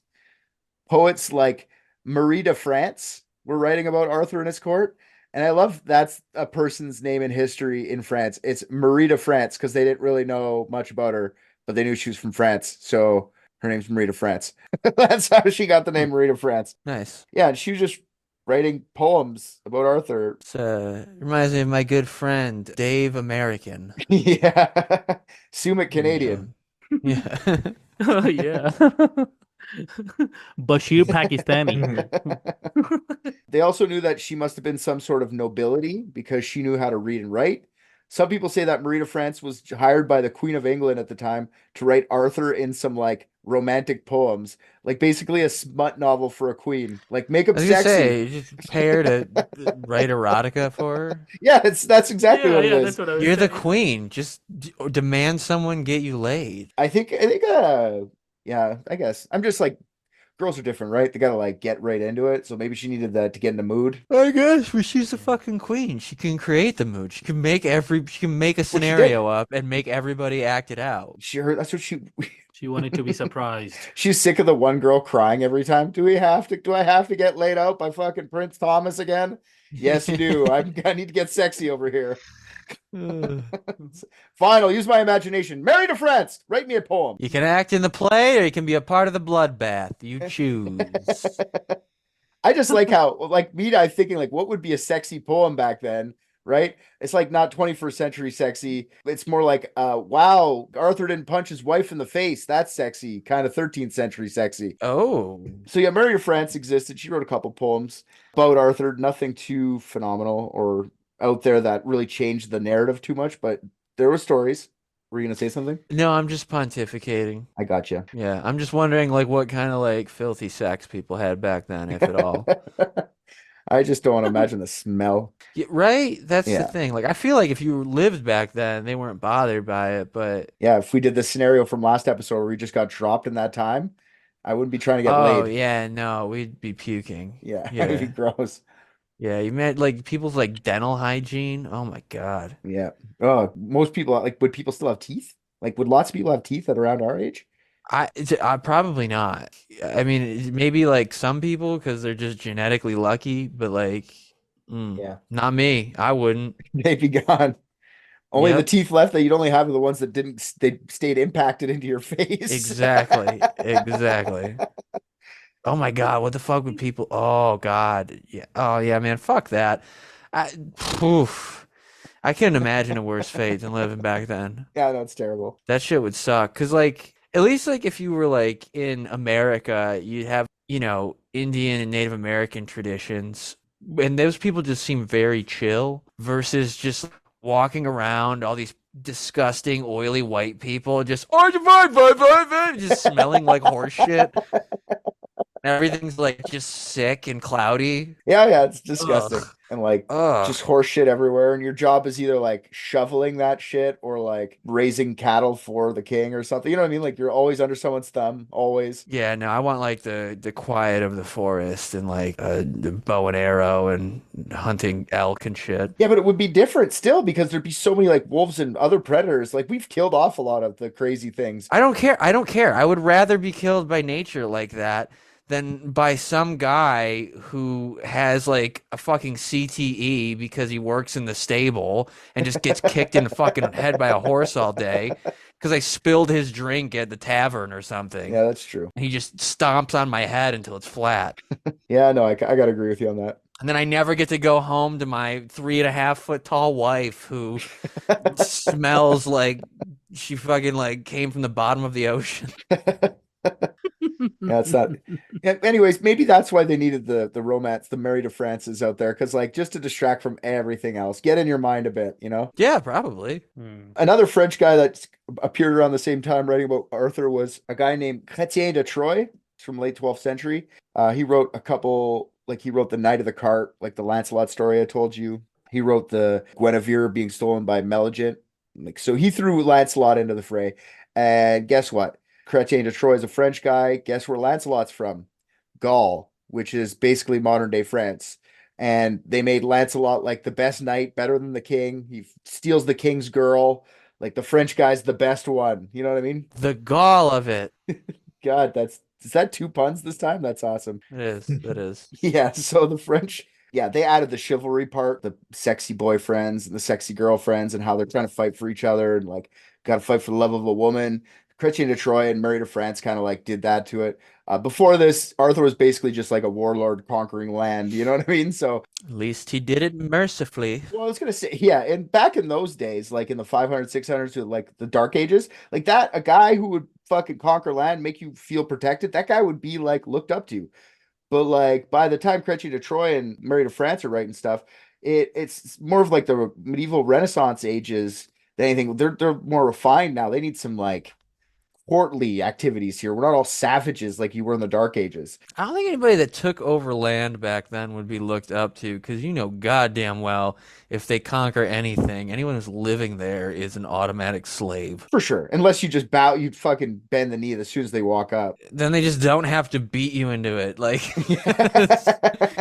Poets like Marie de France were writing about Arthur and his court. And I love that's a person's name in history in France. It's Marie de France because they didn't really know much about her, but they knew she was from France. So her name's Marie de France. That's how she got the name Marie de France. Nice. Yeah, and she was just writing poems about Arthur. It reminds me of my good friend, Dave American. Yeah. Summit Canadian. Yeah. Oh, yeah. Bashir Pakistani. They also knew that she must have been some sort of nobility because she knew how to read and write. Some people say that Marie de France was hired by the Queen of England at the time to write Arthur in some like romantic poems, like basically a smut novel for a queen. Like make him I was gonna sexy. say, you just pay her to write erotica for her. Yeah, that's exactly Yeah, what it yeah, is. that's what I was You're the saying. queen. Just demand someone get you laid. I think yeah, I guess. I'm just like girls are different, right? They gotta like get right into it. So maybe she needed that to get in the mood. I guess, but she's the fucking queen. She can create the mood. She can make a Which she did. scenario up and make everybody act it out. She heard that's what she She wanted to be surprised. she's sick of the one girl crying every time. Do I have to get laid out by fucking Prince Thomas again? Yes, you do. I need to get sexy over here. Fine, I'll use my imagination. Mary de France, write me a poem. You can act in the play or you can be a part of the bloodbath. You choose. I just like how, like me, I'm thinking like, what would be a sexy poem back then, right? It's like not 21st century sexy. It's more like, wow, Arthur didn't punch his wife in the face. That's sexy, kind of 13th century sexy. Oh. So yeah, Mary of France existed. She wrote a couple poems about Arthur, nothing too phenomenal or out there that really changed the narrative too much, but there were stories. Were you gonna say something? No, I'm just pontificating. I got you. Yeah, I'm just wondering like what kind of like filthy sex people had back then, if at all. I just don't want to imagine the smell. Yeah, right? That's the Yeah. thing. Like I feel like if you lived back then, they weren't bothered by it, but Yeah, if we did the scenario from last episode where we just got dropped in that time, I wouldn't be trying to get oh laid. yeah, no, we'd be puking. Yeah, it'd be Yeah. gross. Yeah, you meant like people's like dental hygiene. Oh my God. Yeah. Oh, most people like would people still have teeth? Like would lots of people have teeth at around our age? I probably not. I mean, maybe like some people because they're just genetically lucky, but like, Yeah. not me. I wouldn't. They'd be gone. Only the Yep. teeth left that you'd only have are the ones that they stayed impacted into your face. Exactly. Exactly. Oh my God, what the fuck would people? Oh God. Yeah. Oh yeah, man. Fuck that. I, oof. I couldn't imagine a worse fate than living back then. Yeah, no, it's terrible. That shit would suck. Cause like, at least like if you were like in America, you'd have, Indian and Native American traditions. And those people just seem very chill versus just walking around all these disgusting, oily white people just, just smelling like horse shit. Everything's like just sick and cloudy. Yeah, it's disgusting. Ugh. And like Ugh. just horse shit everywhere. And your job is either like shoveling that shit or like raising cattle for the king or something. You know what I mean? Like you're always under someone's thumb, always. Yeah, no, I want like the quiet of the forest and like the bow and arrow and hunting elk and shit. Yeah, but it would be different still because there'd be so many like wolves and other predators. Like we've killed off a lot of the crazy things. I don't care. I don't care. I would rather be killed by nature like that than by some guy who has like a fucking CTE because he works in the stable and just gets kicked in the fucking head by a horse all day because I spilled his drink at the tavern or something. Yeah, that's true. And he just stomps on my head until it's flat. Yeah, no, I gotta agree with you on that. And then I never get to go home to my 3.5 foot tall wife who smells like she fucking like came from the bottom of the ocean. Yeah, it's not. Yeah, anyways, maybe that's why they needed the romance, the Mary de Frances out there, because like just to distract from everything else, get in your mind a bit, Yeah, probably. Another French guy that appeared around the same time writing about Arthur was a guy named Chrétien de Troyes. He's from late 12th century. He wrote a couple, like he wrote the Knight of the Cart, like the Lancelot story I told you. He wrote the Guinevere being stolen by Meligent. Like so, he threw Lancelot into the fray. And guess what? Chrétien de Troyes is a French guy. Guess where Lancelot's from? Gaul, which is basically modern day France. And they made Lancelot like the best knight, better than the king. He steals the king's girl. Like the French guy's the best one. You know what I mean? The gall of it. God, is that 2 puns this time? That's awesome. It is. It is. Yeah, so the French, yeah, they added the chivalry part, the sexy boyfriends and the sexy girlfriends and how they're trying to fight for each other and like got to fight for the love of a woman. Chrétien de Troyes and Mary de France kind of like did that to it. Before this, Arthur was basically just like a warlord conquering land. You know what I mean? So At least he did it mercifully. well, I was gonna say, yeah, and back in those days, like in the 500s, 600s, to like the Dark Ages, like that, a guy who would fucking conquer land, make you feel protected, that guy would be like looked up to. But like by the time Chrétien de Troyes and Mary de France are writing stuff, It's more of like the medieval Renaissance ages than anything. They're more refined now. They need some like courtly activities here. We're not all savages like you were in the Dark Ages. I don't think anybody that took over land back then would be looked up to because you know goddamn well if they conquer anything, anyone who's living there is an automatic slave. For sure. Unless you just bow, you fucking bend the knee as soon as they walk up. Then they just don't have to beat you into it. Like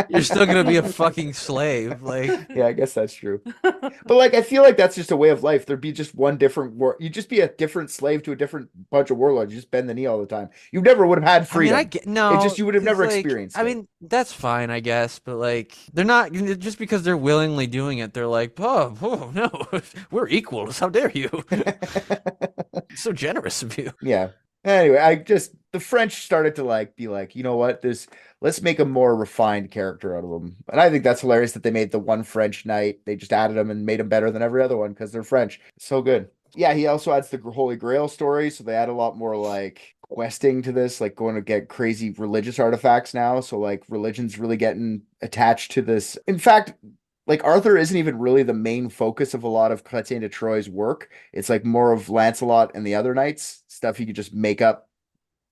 you're still gonna be a fucking slave. Like Yeah, I guess that's true. But like, I feel like that's just a way of life. There'd be just one different war. You'd just be a different slave to a different bunch of warlords. You just bend the knee all the time. You never would have had freedom. I get no. It's just you would have 'cause, never like, experienced I it. mean, that's fine, I guess, but like they're not just because they're willingly doing it. They're like, oh no, we're equals. How dare you? So generous of you. Yeah. Anyway, the French started to like be like, you know what, let's make a more refined character out of them. And I think that's hilarious that they made the one French knight. They just added him and made him better than every other one because they're French. So good. Yeah, he also adds the Holy Grail story, so they add a lot more like questing to this, like going to get crazy religious artifacts now. So like religion's really getting attached to this. In fact, like Arthur isn't even really the main focus of a lot of Chrétien de Troyes' work. It's like more of Lancelot and the other knights, stuff he could just make up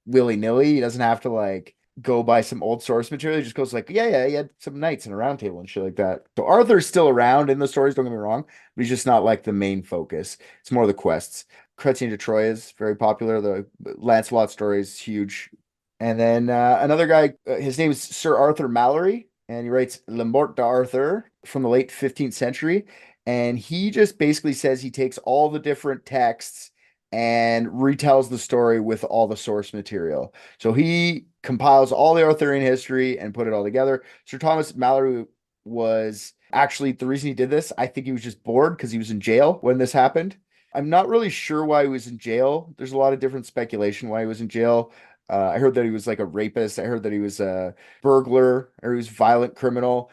willy-nilly. He doesn't have to like go by some old source material. He just goes like, yeah, he had some knights and a round table and shit like that. So Arthur's still around in the stories, don't get me wrong, but he's just not like the main focus. It's more the quests. Chrétien de Troyes is very popular. The Lancelot story is huge. And then another guy, his name is Sir Arthur Mallory, and he writes Le Mort d'Arthur from the late 15th century. And he just basically says he takes all the different texts and retells the story with all the source material. So he compiles all the Arthurian history and put it all together. Sir Thomas Mallory was actually the reason he did this. I think he was just bored because he was in jail when this happened. I'm not really sure why he was in jail. There's a lot of different speculation why he was in jail. I heard that he was like a rapist. I heard that he was a burglar or he was a violent criminal.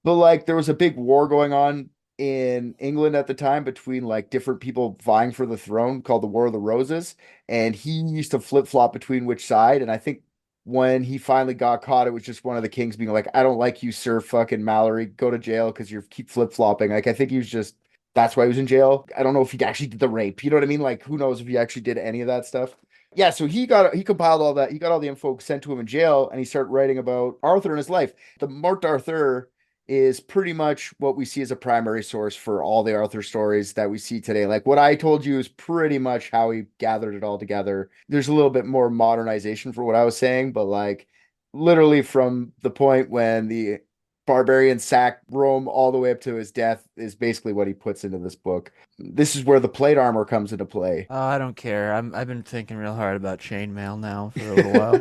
But like there was a big war going on in England at the time between like different people vying for the throne called the War of the Roses. And he used to flip-flop between which side. And I think when he finally got caught, it was just one of the kings being like, I don't like you, Sir fucking Mallory. Go to jail because you keep flip-flopping. Like I think he was just that's why he was in jail. I don't know if he actually did the rape. You know what I mean? Like who knows if he actually did any of that stuff. Yeah, so he compiled all that. He got all the info sent to him in jail, and he started writing about Arthur and his life. The Mort d'Arthur is pretty much what we see as a primary source for all the Arthur stories that we see today. Like what I told you is pretty much how he gathered it all together. There's a little bit more modernization for what I was saying, but like literally from the point when the barbarian sacked Rome all the way up to his death is basically what he puts into this book. This is where the plate armor comes into play. Oh, I don't care. I've been thinking real hard about chainmail now for a little while.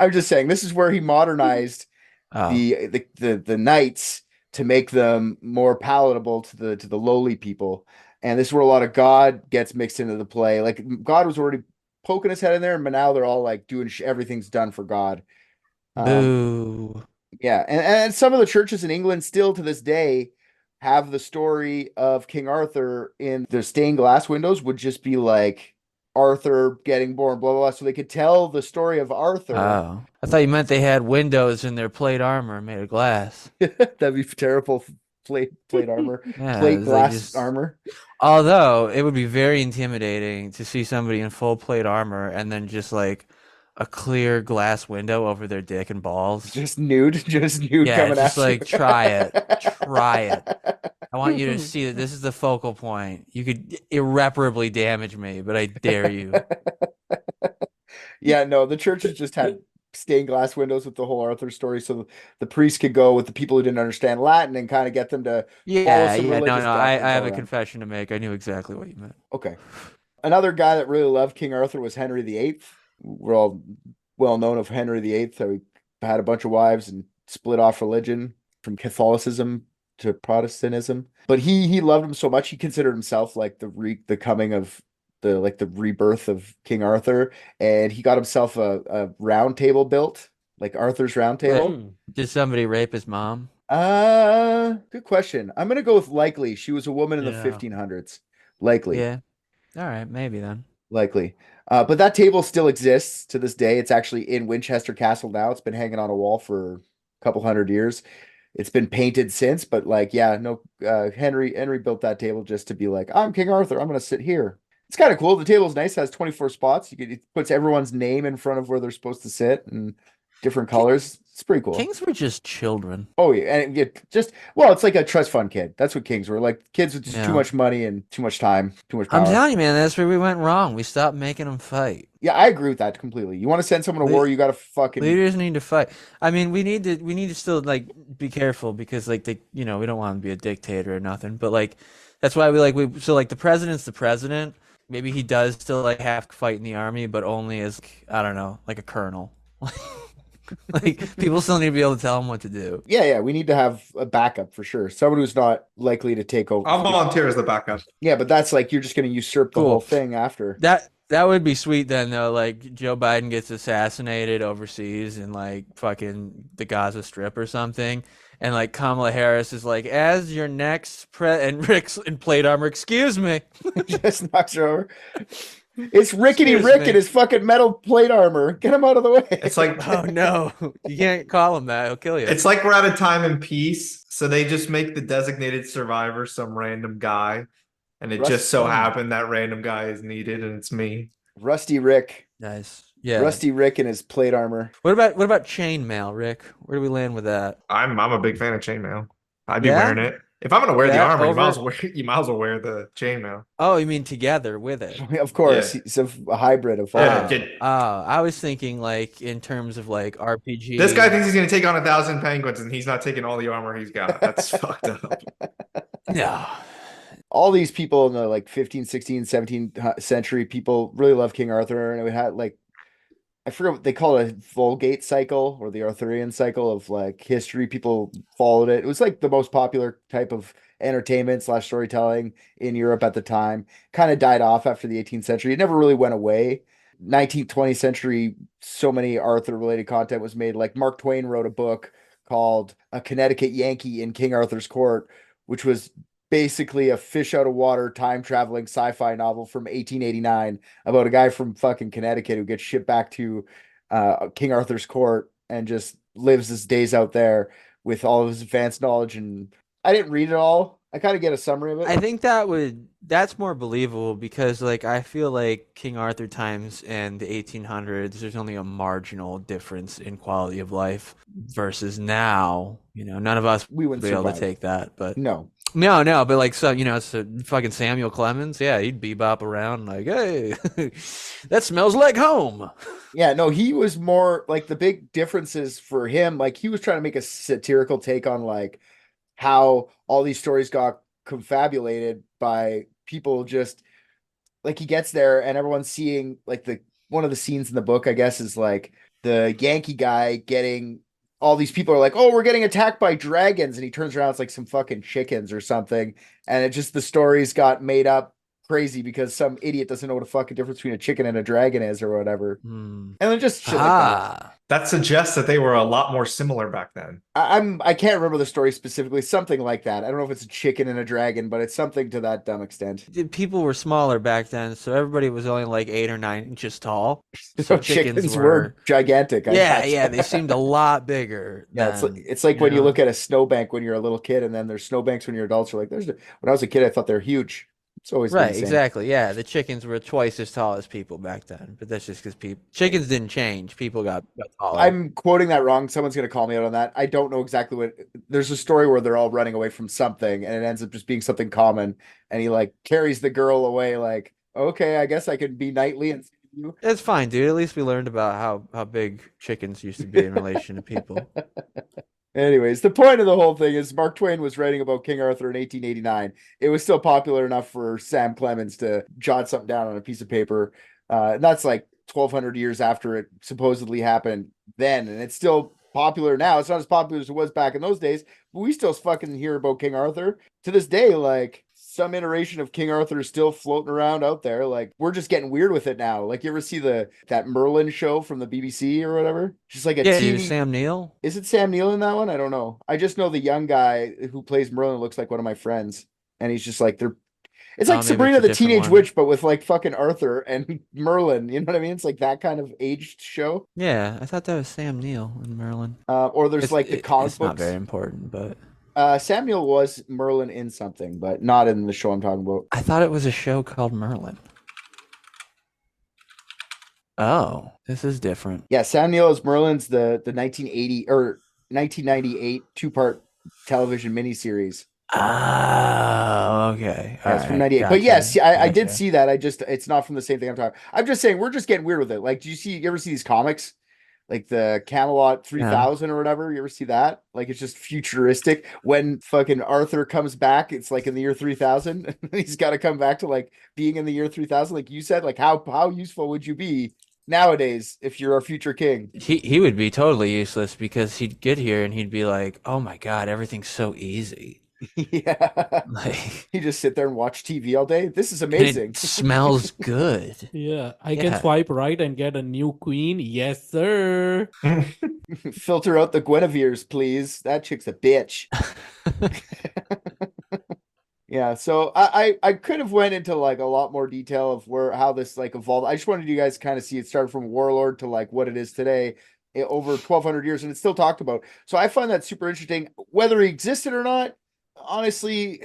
I'm just saying this is where he modernized the knights to make them more palatable to the lowly people. And this is where a lot of God gets mixed into the play. Like God was already poking his head in there, but now they're all like doing everything's done for God. Boo. Yeah, and some of the churches in England still to this day have the story of King Arthur in their stained glass windows would just be like Arthur getting born, blah, blah, blah. So they could tell the story of Arthur. Oh. I thought you meant they had windows in their plate armor made of glass. That'd be terrible. Plate armor, Yeah, plate glass just... armor. Although it would be very intimidating to see somebody in full plate armor and then just like a clear glass window over their dick and balls. Just nude Yeah, coming just at like you. try it. I want you to see that this is the focal point. You could irreparably damage me, but I dare you. Yeah, no, the churches just had stained glass windows with the whole Arthur story, so the priests could go with the people who didn't understand Latin and kind of get them to Yeah, some no, religious I doctrines have all a around. confession to make. I knew exactly what you meant. Okay. Another guy that really loved King Arthur was Henry VIII. We're all well known of Henry VIII, how he had a bunch of wives and split off religion from Catholicism to Protestantism. But he loved him so much he considered himself like the coming of the rebirth of King Arthur, and he got himself a round table built, like Arthur's round table. Did somebody rape his mom? Good question. I'm gonna go with likely. She was a woman in the Yeah. 1500s. Likely. Yeah. All right, maybe then. Likely. But that table still exists to this day. It's actually in Winchester Castle now. It's been hanging on a wall for a couple hundred years. it's been painted since, but like, yeah, no, Henry built that table just to be like, I'm King Arthur. I'm gonna sit here. It's kind of cool. The table's nice. It has 24 spots. It puts everyone's name in front of where they're supposed to sit and different colors. It's pretty cool. Kings were just children. Oh yeah, and it's like a trust fund kid. That's what kings were. Like kids with just too much money and too much time, too much power. I'm telling you, man, that's where we went wrong. We stopped making them fight. Yeah, I agree with that completely. You want to send someone to war, you got to fucking leaders need to fight. I mean, we need to still like be careful because like we don't want to be a dictator or nothing. But like that's why the president's the president. Maybe he does still like have to fight in the army, but only as I don't know, like a colonel. Like people still need to be able to tell him what to do. Yeah, we need to have a backup for sure. Someone who's not likely to take over. I'll volunteer as the backup. Yeah, but that's like you're just going to usurp the whole thing after. That would be sweet then though. Like Joe Biden gets assassinated overseas in like fucking the Gaza Strip or something, and like Kamala Harris is like, as your next and Rick's in plate armor, excuse me, just knocks her over. It's Rickety Rick in his fucking metal plate armor. Get him out of the way. It's like, oh no, you can't call him that. He'll kill you. It's like we're at a time in peace, so they just make the designated survivor some random guy, and it just so happened that random guy is needed, and it's me. Rusty Rick. Nice. Yeah. Rusty Rick in his plate armor. What about chainmail, Rick? Where do we land with that? I'm a big fan of chainmail. I'd be wearing it. If I'm gonna wear the armor, you might as well wear the chainmail. Oh, you mean together with it? Of course, it's a hybrid of all. I was thinking like in terms of like RPG. This guy thinks he's gonna take on 1,000 penguins, and he's not taking all the armor he's got. That's fucked up. No. All these people in the like 15th, 16th, 17th century, people really love King Arthur, and we had like I forget what they call it, a Vulgate cycle or the Arthurian cycle of like history. People followed it. It was like the most popular type of entertainment / storytelling in Europe at the time. Kind of died off after the 18th century. It never really went away. 19th, 20th century, so many Arthur related content was made. Like Mark Twain wrote a book called A Connecticut Yankee in King Arthur's Court, which was basically a fish out of water time traveling sci-fi novel from 1889 about a guy from fucking Connecticut who gets shipped back to King Arthur's court and just lives his days out there with all of his advanced knowledge. And I didn't read it all. I kind of get a summary of it. I think that's more believable because like I feel like King Arthur times and the 1800s, there's only a marginal difference in quality of life versus now. None of us would be able to take that, but no, but like so fucking Samuel Clemens, yeah, he'd bebop around like, hey, that smells like home. Yeah, no, he was more like the big differences for him. Like he was trying to make a satirical take on like how all these stories got confabulated by people. Just like he gets there and everyone's seeing like one of the scenes in the book, I guess, is like the Yankee guy getting. All these people are like, oh, we're getting attacked by dragons. And he turns around, it's like some fucking chickens or something. And it just, the stories got made up crazy because some idiot doesn't know what a fucking difference between a chicken and a dragon is or whatever. And then just shit like that. That suggests that they were a lot more similar back then. I can't remember the story specifically. Something like that. I don't know if it's a chicken and a dragon, but it's something to that dumb extent. People were smaller back then, so everybody was only like 8 or 9 inches tall. So chickens were gigantic. Yeah, they seemed a lot bigger. It's like when you look at a snowbank when you're a little kid, and then there's snowbanks when you're adults. You're like, when I was a kid, I thought they're huge. It's always right, exactly. Yeah, the chickens were twice as tall as people back then, but that's just because chickens didn't change. People got taller. I'm quoting that wrong. Someone's gonna call me out on that. I don't know exactly what. There's a story where they're all running away from something, and it ends up just being something common. And he like carries the girl away. Like, okay, I guess I could be knightly and. It's fine, dude. At least we learned about how big chickens used to be in relation to people. Anyways, the point of the whole thing is Mark Twain was writing about King Arthur in 1889. It was still popular enough for Sam Clemens to jot something down on a piece of paper. And that's like 1,200 years after it supposedly happened then. And it's still popular now. It's not as popular as it was back in those days, but we still fucking hear about King Arthur. To this day, like, some iteration of King Arthur is still floating around out there. Like, we're just getting weird with it now. Like, you ever see that Merlin show from the BBC or whatever? Just like a TV. Sam Neill. Is it Sam Neill in that one? I don't know. I just know the young guy who plays Merlin looks like one of my friends, and he's just like It's Oh, like maybe Sabrina it's a the different Teenage one. Witch, but with like fucking Arthur and Merlin. You know what I mean? It's like that kind of aged show. Yeah, I thought that was Sam Neill and Merlin. Or there's like the comic It's not books. very important, but Samuel was Merlin in something, but not in the show I'm talking about. I thought it was a show called Merlin. Oh, this is different. Yeah, Sam Neill is Merlin's the 1980 or 1998 two-part television miniseries. Oh, okay. Yeah, it's from 98. But yes, I did gotcha. see that. It's not from the same thing I'm talking. I'm just saying we're just getting weird with it. Like, you ever see these comics? Like the Camelot 3000 or whatever. You ever see that? Like it's just futuristic. When fucking Arthur comes back, it's like in the year 3000. He's got to come back to like being in the year 3000. Like you said, like how useful would you be nowadays if you're our future king? He would be totally useless because he'd get here and he'd be like, "Oh my God, everything's so easy." Yeah. Like He just sit there and watch TV all day. This is and amazing. it smells good. Yeah, I Yeah. can swipe right and get a new queen. Yes, sir. Filter out the Guinevere's, please. That chick's a bitch. Yeah, so I could have went into like a lot more detail of how this like evolved. I just wanted you guys kind of see it started from warlord to like what it is today over 1200 years, and it's still talked about. So I find that super interesting. Whether he existed or not, honestly,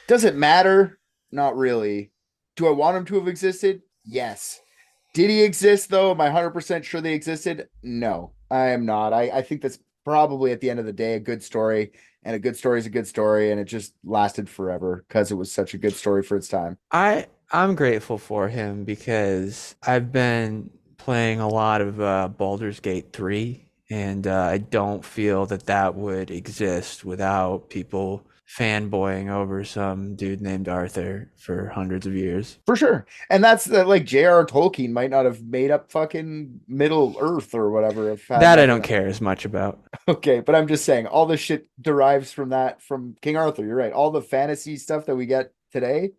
does it matter? Not really. Do I want him to have existed? Yes. Did he exist though? Am I 100% sure they existed? No, I am not. I think that's probably at the end of the day a good story, and a good story is a good story, and it just lasted forever because it was such a good story for its time. I'm grateful for him because I've been playing a lot of Baldur's Gate 3, and I don't feel that would exist without people fanboying over some dude named Arthur for hundreds of years. For sure. And that's like J.R.R. Tolkien might not have made up fucking Middle Earth or whatever. That I don't care as much about. Okay, but I'm just saying all this shit derives from King Arthur. You're right. All the fantasy stuff that we get today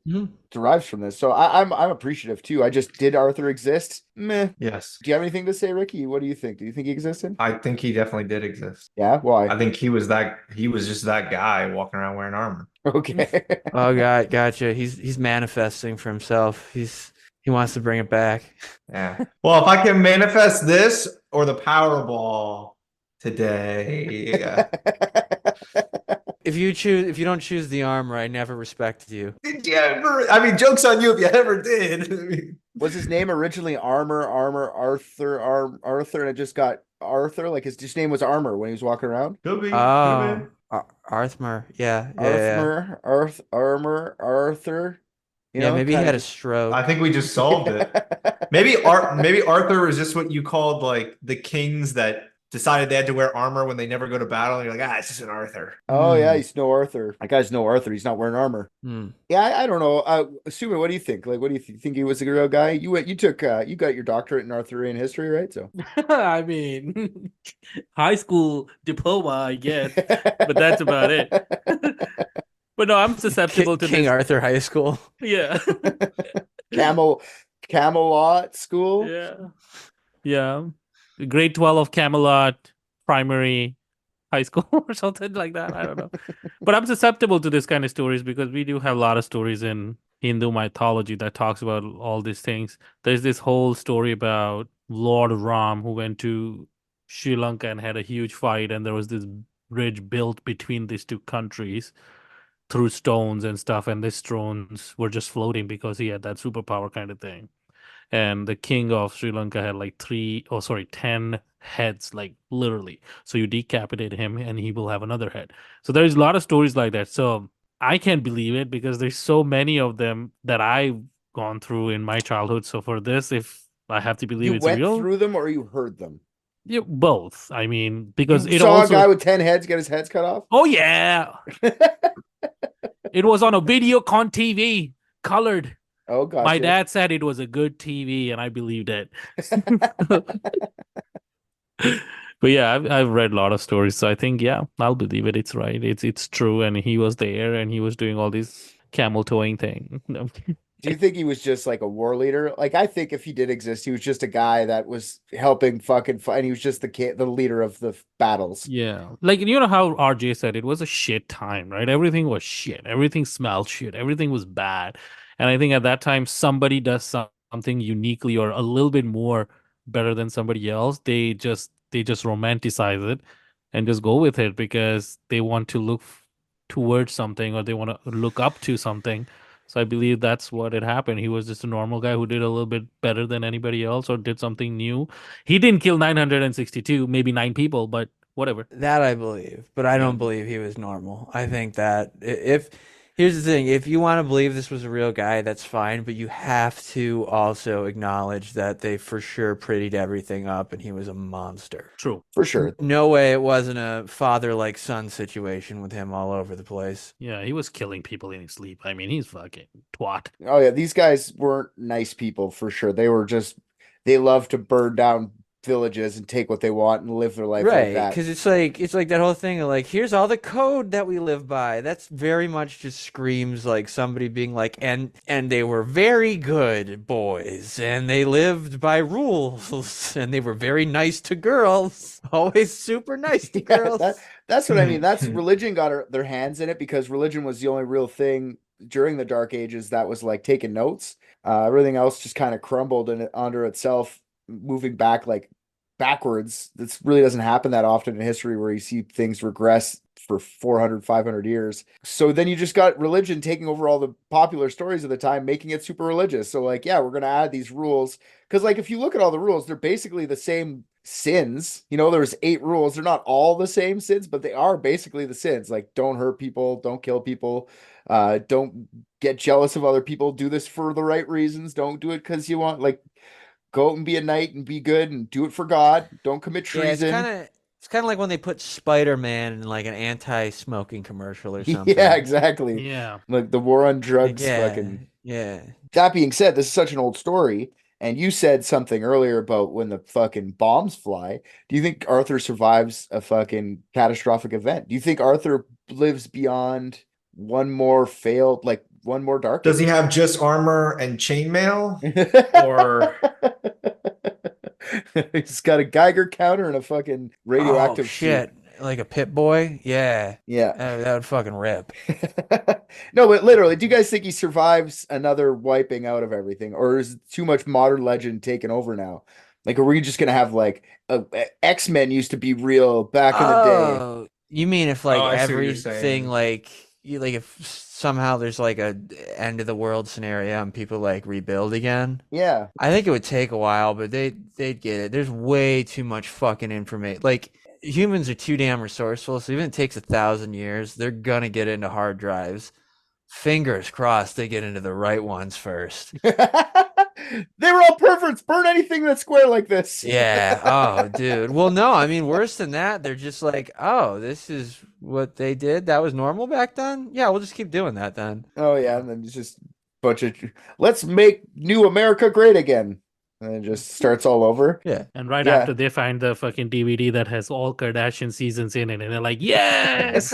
derives from this. So I'm appreciative too. Did Arthur exist? Meh. Yes. Do you have anything to say, Ricky? What do you think? Do you think he existed? I think he definitely did exist. Yeah, why? I think he was just that guy walking around wearing armor. Okay. Oh God, gotcha. He's manifesting for himself. He wants to bring it back. Yeah. Well, if I can manifest this or the Powerball today. If you don't choose the armor, I never respected you. Did you ever? I mean, joke's on you if you ever did. Was his name originally Arthur, and it just got Arthur? Like his name was Armor when he was walking around? Could be. Oh, Arthmer. Yeah. Arthur. Yeah, maybe he had a stroke. I think we just solved it. Maybe Arthur was just what you called like the kings that decided they had to wear armor when they never go to battle. And you're like, it's just an Arthur. Oh yeah, he's no Arthur. That guy's no Arthur. He's not wearing armor. Yeah, I don't know. Suma, what do you think? Like, what do you think he was a real guy? You got your doctorate in Arthurian history, right? So I mean, high school diploma, I guess, but that's about it. But no, I'm susceptible to King this. Arthur High School. Yeah. Camelot School. Yeah. Grade 12 of Camelot Primary High School or something like that. I don't know. But I'm susceptible to this kind of stories because we do have a lot of stories in Hindu mythology that talks about all these things. There's this whole story about Lord Ram who went to Sri Lanka and had a huge fight, and there was this bridge built between these two countries through stones and stuff, and these stones were just floating because he had that superpower kind of thing. And the king of Sri Lanka had like 10 heads, like literally. So you decapitate him and he will have another head. So there's a lot of stories like that. So I can't believe it because there's so many of them that I've gone through in my childhood. So for this, if I have to believe it's real. You went through them or you heard them? Yeah, both. I mean, because you saw a guy with 10 heads get his heads cut off? Oh, yeah. It was on a Videocon TV, colored. Oh, God. My dad said it was a good TV, and I believed it. But yeah, I've read a lot of stories, so I think I'll believe it. It's right. It's true, and he was there, and he was doing all this camel towing thing. Do you think he was just like a war leader? Like, I think if he did exist, he was just a guy that was helping fucking fight, and he was just the leader of the battles. Yeah. Like, you know how RJ said it was a shit time, right? Everything was shit. Everything smelled shit. Everything was bad. And I think at that time, somebody does something uniquely or a little bit more better than somebody else. They just romanticize it and just go with it because they want to look towards something or they want to look up to something. So I believe that's what had happened. He was just a normal guy who did a little bit better than anybody else or did something new. He didn't kill 962, maybe 9 people, but whatever. That I believe, but I don't believe he was normal. I think that if here's the thing, if you want to believe this was a real guy, that's fine, but you have to also acknowledge that they for sure prettied everything up and he was a monster. True. For sure. No way it wasn't a father like son situation with him all over the place. Yeah, he was killing people in his sleep. I mean, he's fucking twat. Oh yeah, these guys weren't nice people for sure. They love to burn down villages and take what they want and live their life like Right, that. because it's like that whole thing of like, here's all the code that we live by. That's very much just screams like somebody being like, and they were very good boys, and they lived by rules, and they were very nice to girls, always super nice to Yeah, girls. that's what I mean. That's religion got their hands in it because religion was the only real thing during the Dark Ages that was like taking notes. Everything else just kind of crumbled under itself, moving backwards. This really doesn't happen that often in history where you see things regress for 400, 500 years. So then you just got religion taking over all the popular stories of the time, making it super religious. So like, yeah, we're going to add these rules. Because like, if you look at all the rules, they're basically the same sins. You know, there's 8 rules. They're not all the same sins, but they are basically the sins. Like, don't hurt people, don't kill people, don't get jealous of other people, do this for the right reasons, don't do it because you want, like, go out and be a knight and be good and do it for God. Don't commit Yeah, treason. it's kind of like when they put Spider-Man in like an anti-smoking commercial or something. Yeah, exactly. Yeah. Like the war on Like, drugs. yeah, Fucking. yeah. That being said, this is such an old story. And you said something earlier about when the fucking bombs fly. Do you think Arthur survives a fucking catastrophic event? Do you think Arthur lives beyond one more dark? Does he have just armor and chainmail? Or He's got a Geiger counter and a fucking radioactive Oh shit, like a Pit Boy? Yeah, Yeah. that would fucking rip. No, but literally, do you guys think he survives another wiping out of everything, or is too much modern legend taken over now? Like, are we just gonna have like X-Men used to be real back in the day? Oh, you mean if Oh, like I see what you're everything saying. like if somehow there's like a end of the world scenario and people like rebuild again? Yeah. I think it would take a while, but they'd get it. There's way too much fucking information. Like humans are too damn resourceful, so even if it takes 1,000 years, they're gonna get into hard drives. Fingers crossed they get into the right ones first. They were all perverts. Burn anything that's square like this. Yeah. Oh, dude. Well, no, I mean worse than that. They're just like, oh, this is what they did. That was normal back then. Yeah, we'll just keep doing that then. Oh yeah, and then it's just bunch of let's make new America great again. And it just starts all over. Yeah. And right Yeah. after they find the fucking DVD that has all Kardashian seasons in it, and they're like, yes!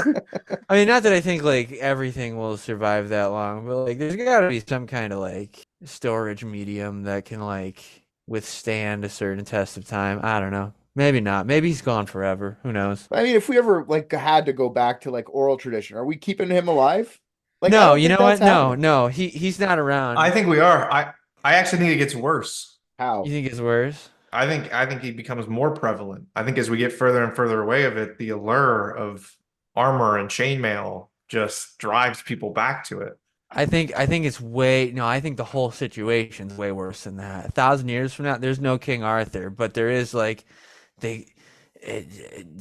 I mean, not that I think like everything will survive that long, but like there's got to be some kind of like storage medium that can like withstand a certain test of time. I don't know. Maybe not. Maybe he's gone forever. Who knows? I mean, if we ever like had to go back to like oral tradition, are we keeping him alive? Like, I No, don't you know think what? that's happening. No, he's not around. I think we are. I actually think it gets worse. How? You think it's worse? I think he becomes more prevalent. I think as we get further and further away of it, the allure of armor and chainmail just drives people back to it. I think it's way no. I think the whole situation's way worse than that. 1,000 years from now, there's no King Arthur, but there is like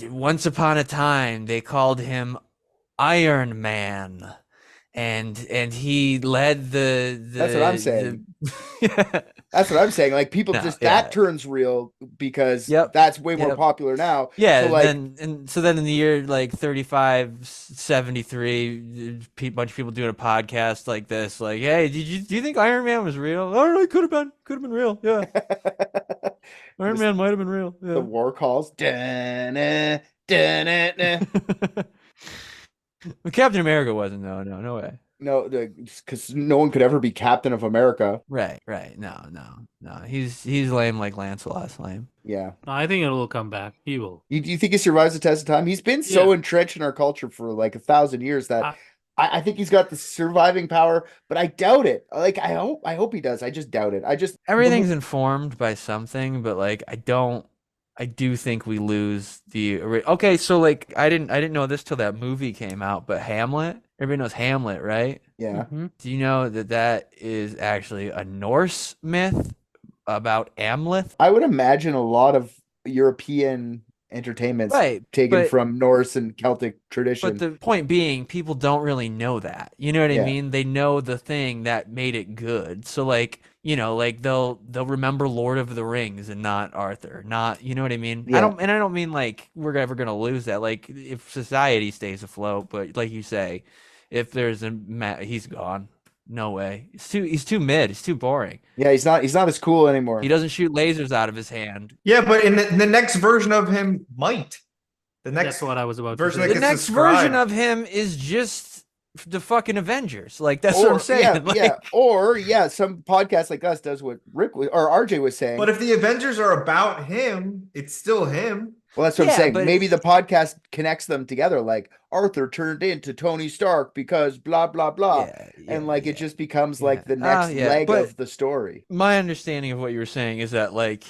once upon a time they called him Iron Man, and he led the. That's what I'm saying. Yeah. That's what I'm saying. Like people No, just yeah. that turns real because Yep, that's way more yep. popular now. Yeah, So like then in the year like 3573, a bunch of people doing a podcast like this, like, hey, do you think Iron Man was real? I don't know, it could have been real. Yeah, Iron Just Man might have been real. the Yeah. war calls. Dun-na, dun-na-na. Captain America wasn't though. No way. No, because no one could ever be Captain of America. Right. No. He's lame like Lancelot's lame. Yeah. No, I think it will come back. He will. You think he survives the test of time? He's been so Yeah. entrenched in our culture for like 1,000 years that I- I think he's got the surviving power, but I doubt it. Like I hope he does. I just doubt it. Everything's informed by something, but like I do think we lose okay, so like I didn't know this till that movie came out, but Hamlet, everybody knows Hamlet, right? Yeah. Mhm. Do you know that is actually a Norse myth about Amleth? I would imagine a lot of European entertainments Right, taken but- from Norse and Celtic tradition. But the point being, people don't really know that. You know what I Yeah. mean? They know the thing that made it good. So like, like they'll remember Lord of the Rings and not Arthur. Not, you know what I mean? Yeah. I don't mean like we're ever gonna lose that. Like if society stays afloat, but like you say, if there's he's gone. No way. He's too mid. He's too boring. Yeah, he's not as cool anymore. He doesn't shoot lasers out of his hand. Yeah, but in the next version of him might. The next That's what I was about to version say. that The gets next described. version of him is just the fucking Avengers. Like that's or, what I'm saying. Yeah, Like, yeah. Or some podcast like us does what Rick or RJ was saying. But if the Avengers are about him, it's still him. Well, that's what I'm Yeah, saying. but Maybe the podcast connects them together. Like Arthur turned into Tony Stark because blah blah blah, and like it just becomes like the next leg but of the story. my understanding of what you were saying is that like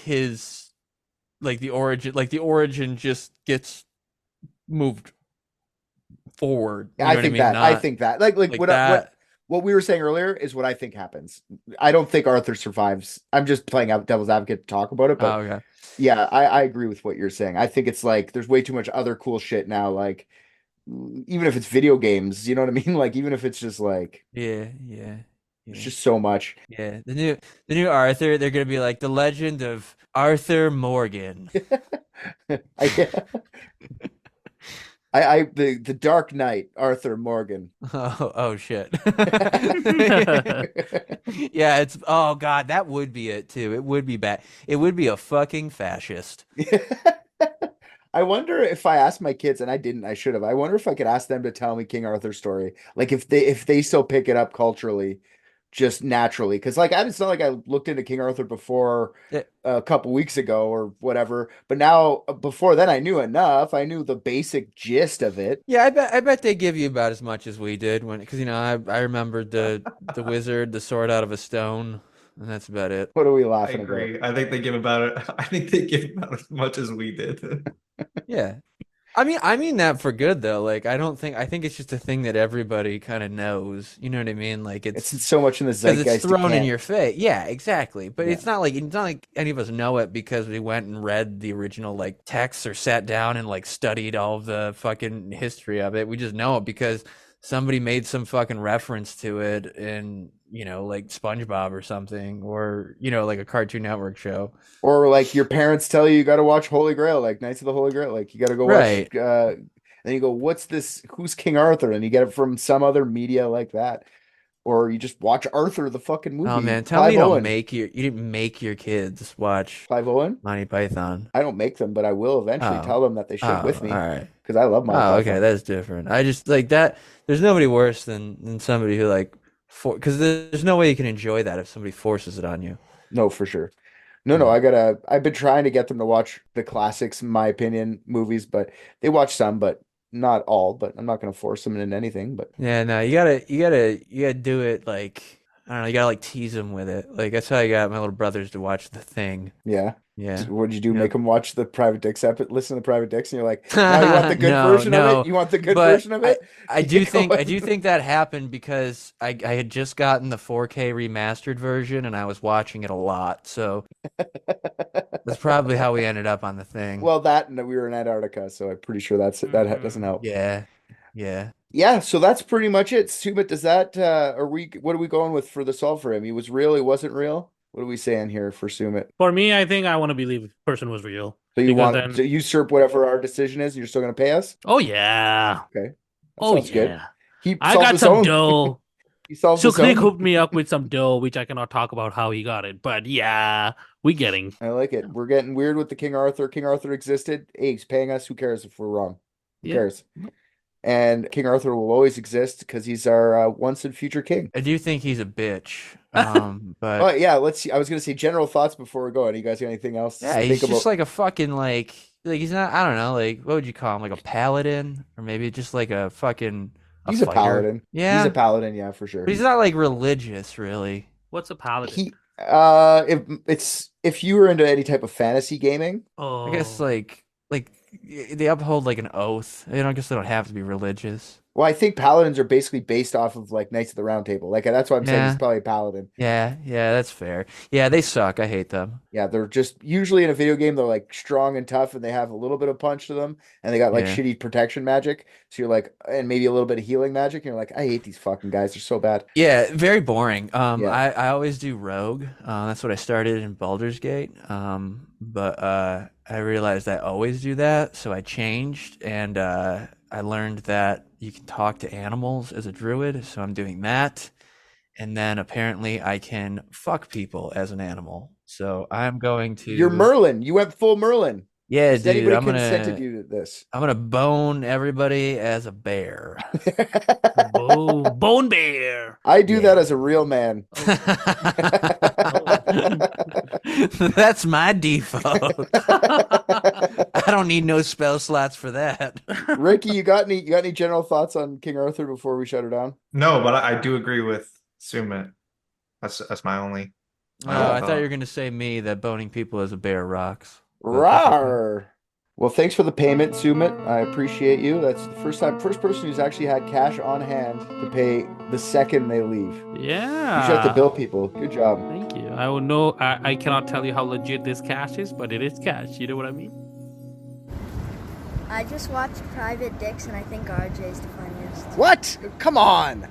the origin just gets moved forward. You know I what think mean? that. I Not think that. Like like what that. what we were saying earlier is what I think happens. I don't think Arthur survives. I'm just playing out devil's advocate to talk about it, but Oh, okay. yeah, I agree with what you're saying. I think it's like there's way too much other cool shit now. Like even if it's video games, you know what I mean? Like even if it's just like Yeah. it's just so much. Yeah. The new Arthur, they're gonna be like the legend of Arthur Morgan. The Dark Knight, Arthur Morgan. Oh shit. Yeah, oh god, that would be it too. It would be bad. It would be a fucking fascist. I wonder if I asked my kids, and I didn't, I should have. I wonder if I could ask them to tell me King Arthur's story. Like if they still pick it up culturally, just naturally. Because like it's not like I looked into King Arthur before Yeah. a couple weeks ago or whatever. But now before then I knew enough. I knew the basic gist of it. Yeah, I bet they give you about as much as we did because I remembered the wizard, the sword out of a stone, and that's about it. What are we I laughing agree. about? I think they give about it. I think they give about as much as we did. Yeah. I mean that for good though. Like I think it's just a thing that everybody kind of knows. You know what I mean? Like It's so much in the because zeitgeist. it's thrown you in can't- your face. Yeah, exactly. But Yeah. it's not like any of us know it because we went and read the original like texts or sat down and like studied all of the fucking history of it. We just know it because somebody made some fucking reference to it in, like SpongeBob or something, or, like a Cartoon Network show. Or like your parents tell you got to watch Holy Grail, like Knights of the Holy Grail, like you got to go Right. watch. And you go, what's this? Who's King Arthur? And you get it from some other media like that, or you just watch Arthur the fucking movie. Oh man, tell Clive me you Owen. didn't make your kids watch Clive Owen. Monty Python. I don't make them, but I will eventually Oh. tell them that they should with me All right. because I love my. Oh, okay, that's different. I just like that. There's nobody worse than somebody who like because there's no way you can enjoy that if somebody forces it on you. No, for sure. No, I've been trying to get them to watch the classics, in my opinion, movies, but they watch some, but not all. But I'm not going to force them into anything. But Yeah, no, you gotta do it like I don't know. You gotta like tease them with it. Like that's how I got my little brothers to watch The Thing. yeah. Yeah. What did you do? Yeah. Make them watch the Private Dicks episode, listen to the Private Dicks, and you're like, now you want the good No, version of no, it? You want the good but version of it? I do You think know I do think that happened because I had just gotten the 4K remastered version and I was watching it a lot. So that's probably how we ended up on The Thing. Well, that and we were in Antarctica, so I'm pretty sure that doesn't help. Yeah. Yeah. Yeah, so that's pretty much it. Sumit, does that what are we going with for the solve for him? He was real, he wasn't real? What are we saying here for Sumit? For me, I think I want to believe the person was real. So you Because want then- to usurp whatever our decision is, you're still gonna pay us? Oh yeah. Okay. That Oh sounds good. yeah. He I solved got his some own. dough. He solved So his Click own. hooked me up with some dough, which I cannot talk about how he got it. But yeah, we getting. I like it. We're getting weird with the King Arthur. King Arthur existed. Hey, he's paying us. Who cares if we're wrong? Who Yeah. cares? and King Arthur will always exist because he's our once and future king. I do think he's a bitch. But But yeah, let's see. I was gonna say general thoughts before we go. And you guys got anything else to yeah, think he's just about? like a fucking like he's not. I don't know. Like what would you call him? Like a paladin, or maybe just like a fucking He's a fighter. paladin. Yeah, He's a paladin, yeah, for sure. but he's not like religious, really. What's a paladin? He if you were into any type of fantasy gaming, Oh, I guess like they uphold like an oath. I guess they don't have to be religious. well, I think paladins are basically based off of like Knights of the Round Table. Like that's why I'm saying Yeah. he's probably a paladin. Yeah, that's fair. Yeah, they suck. I hate them. Yeah, they're just usually in a video game, they're like strong and tough and they have a little bit of punch to them and they got like Yeah. shitty protection magic. So you're like, and maybe a little bit of healing magic. And you're like, I hate these fucking guys. They're so bad. Yeah, very boring. Yeah. I always do rogue. That's what I started in Baldur's Gate. But I realized I always do that, so I changed and I learned that you can talk to animals as a druid, so I'm doing that. And then apparently I can fuck people as an animal. So I'm going to You're Merlin. You went full Merlin. Yeah, Has dude, anybody I'm consented gonna you to this? I'm gonna bone everybody as a bear. bone bear. I do that Yeah. as a real man. That's my default. I don't need no spell slots for that. Ricky, you got any general thoughts on King Arthur before we shut her down? No, but I do agree with Sumit. That's my only. Oh, I thought you were gonna say me that boning people as a bear rocks. Rawr. Well, thanks for the payment, Sumit. I appreciate you. That's the first person who's actually had cash on hand to pay the second they leave. Yeah. You should have to bill people. Good job. Thank you. I will know. I cannot tell you how legit this cash is, but it is cash. You know what I mean? I just watched Private Dicks and I think RJ is the funniest. What? Come on.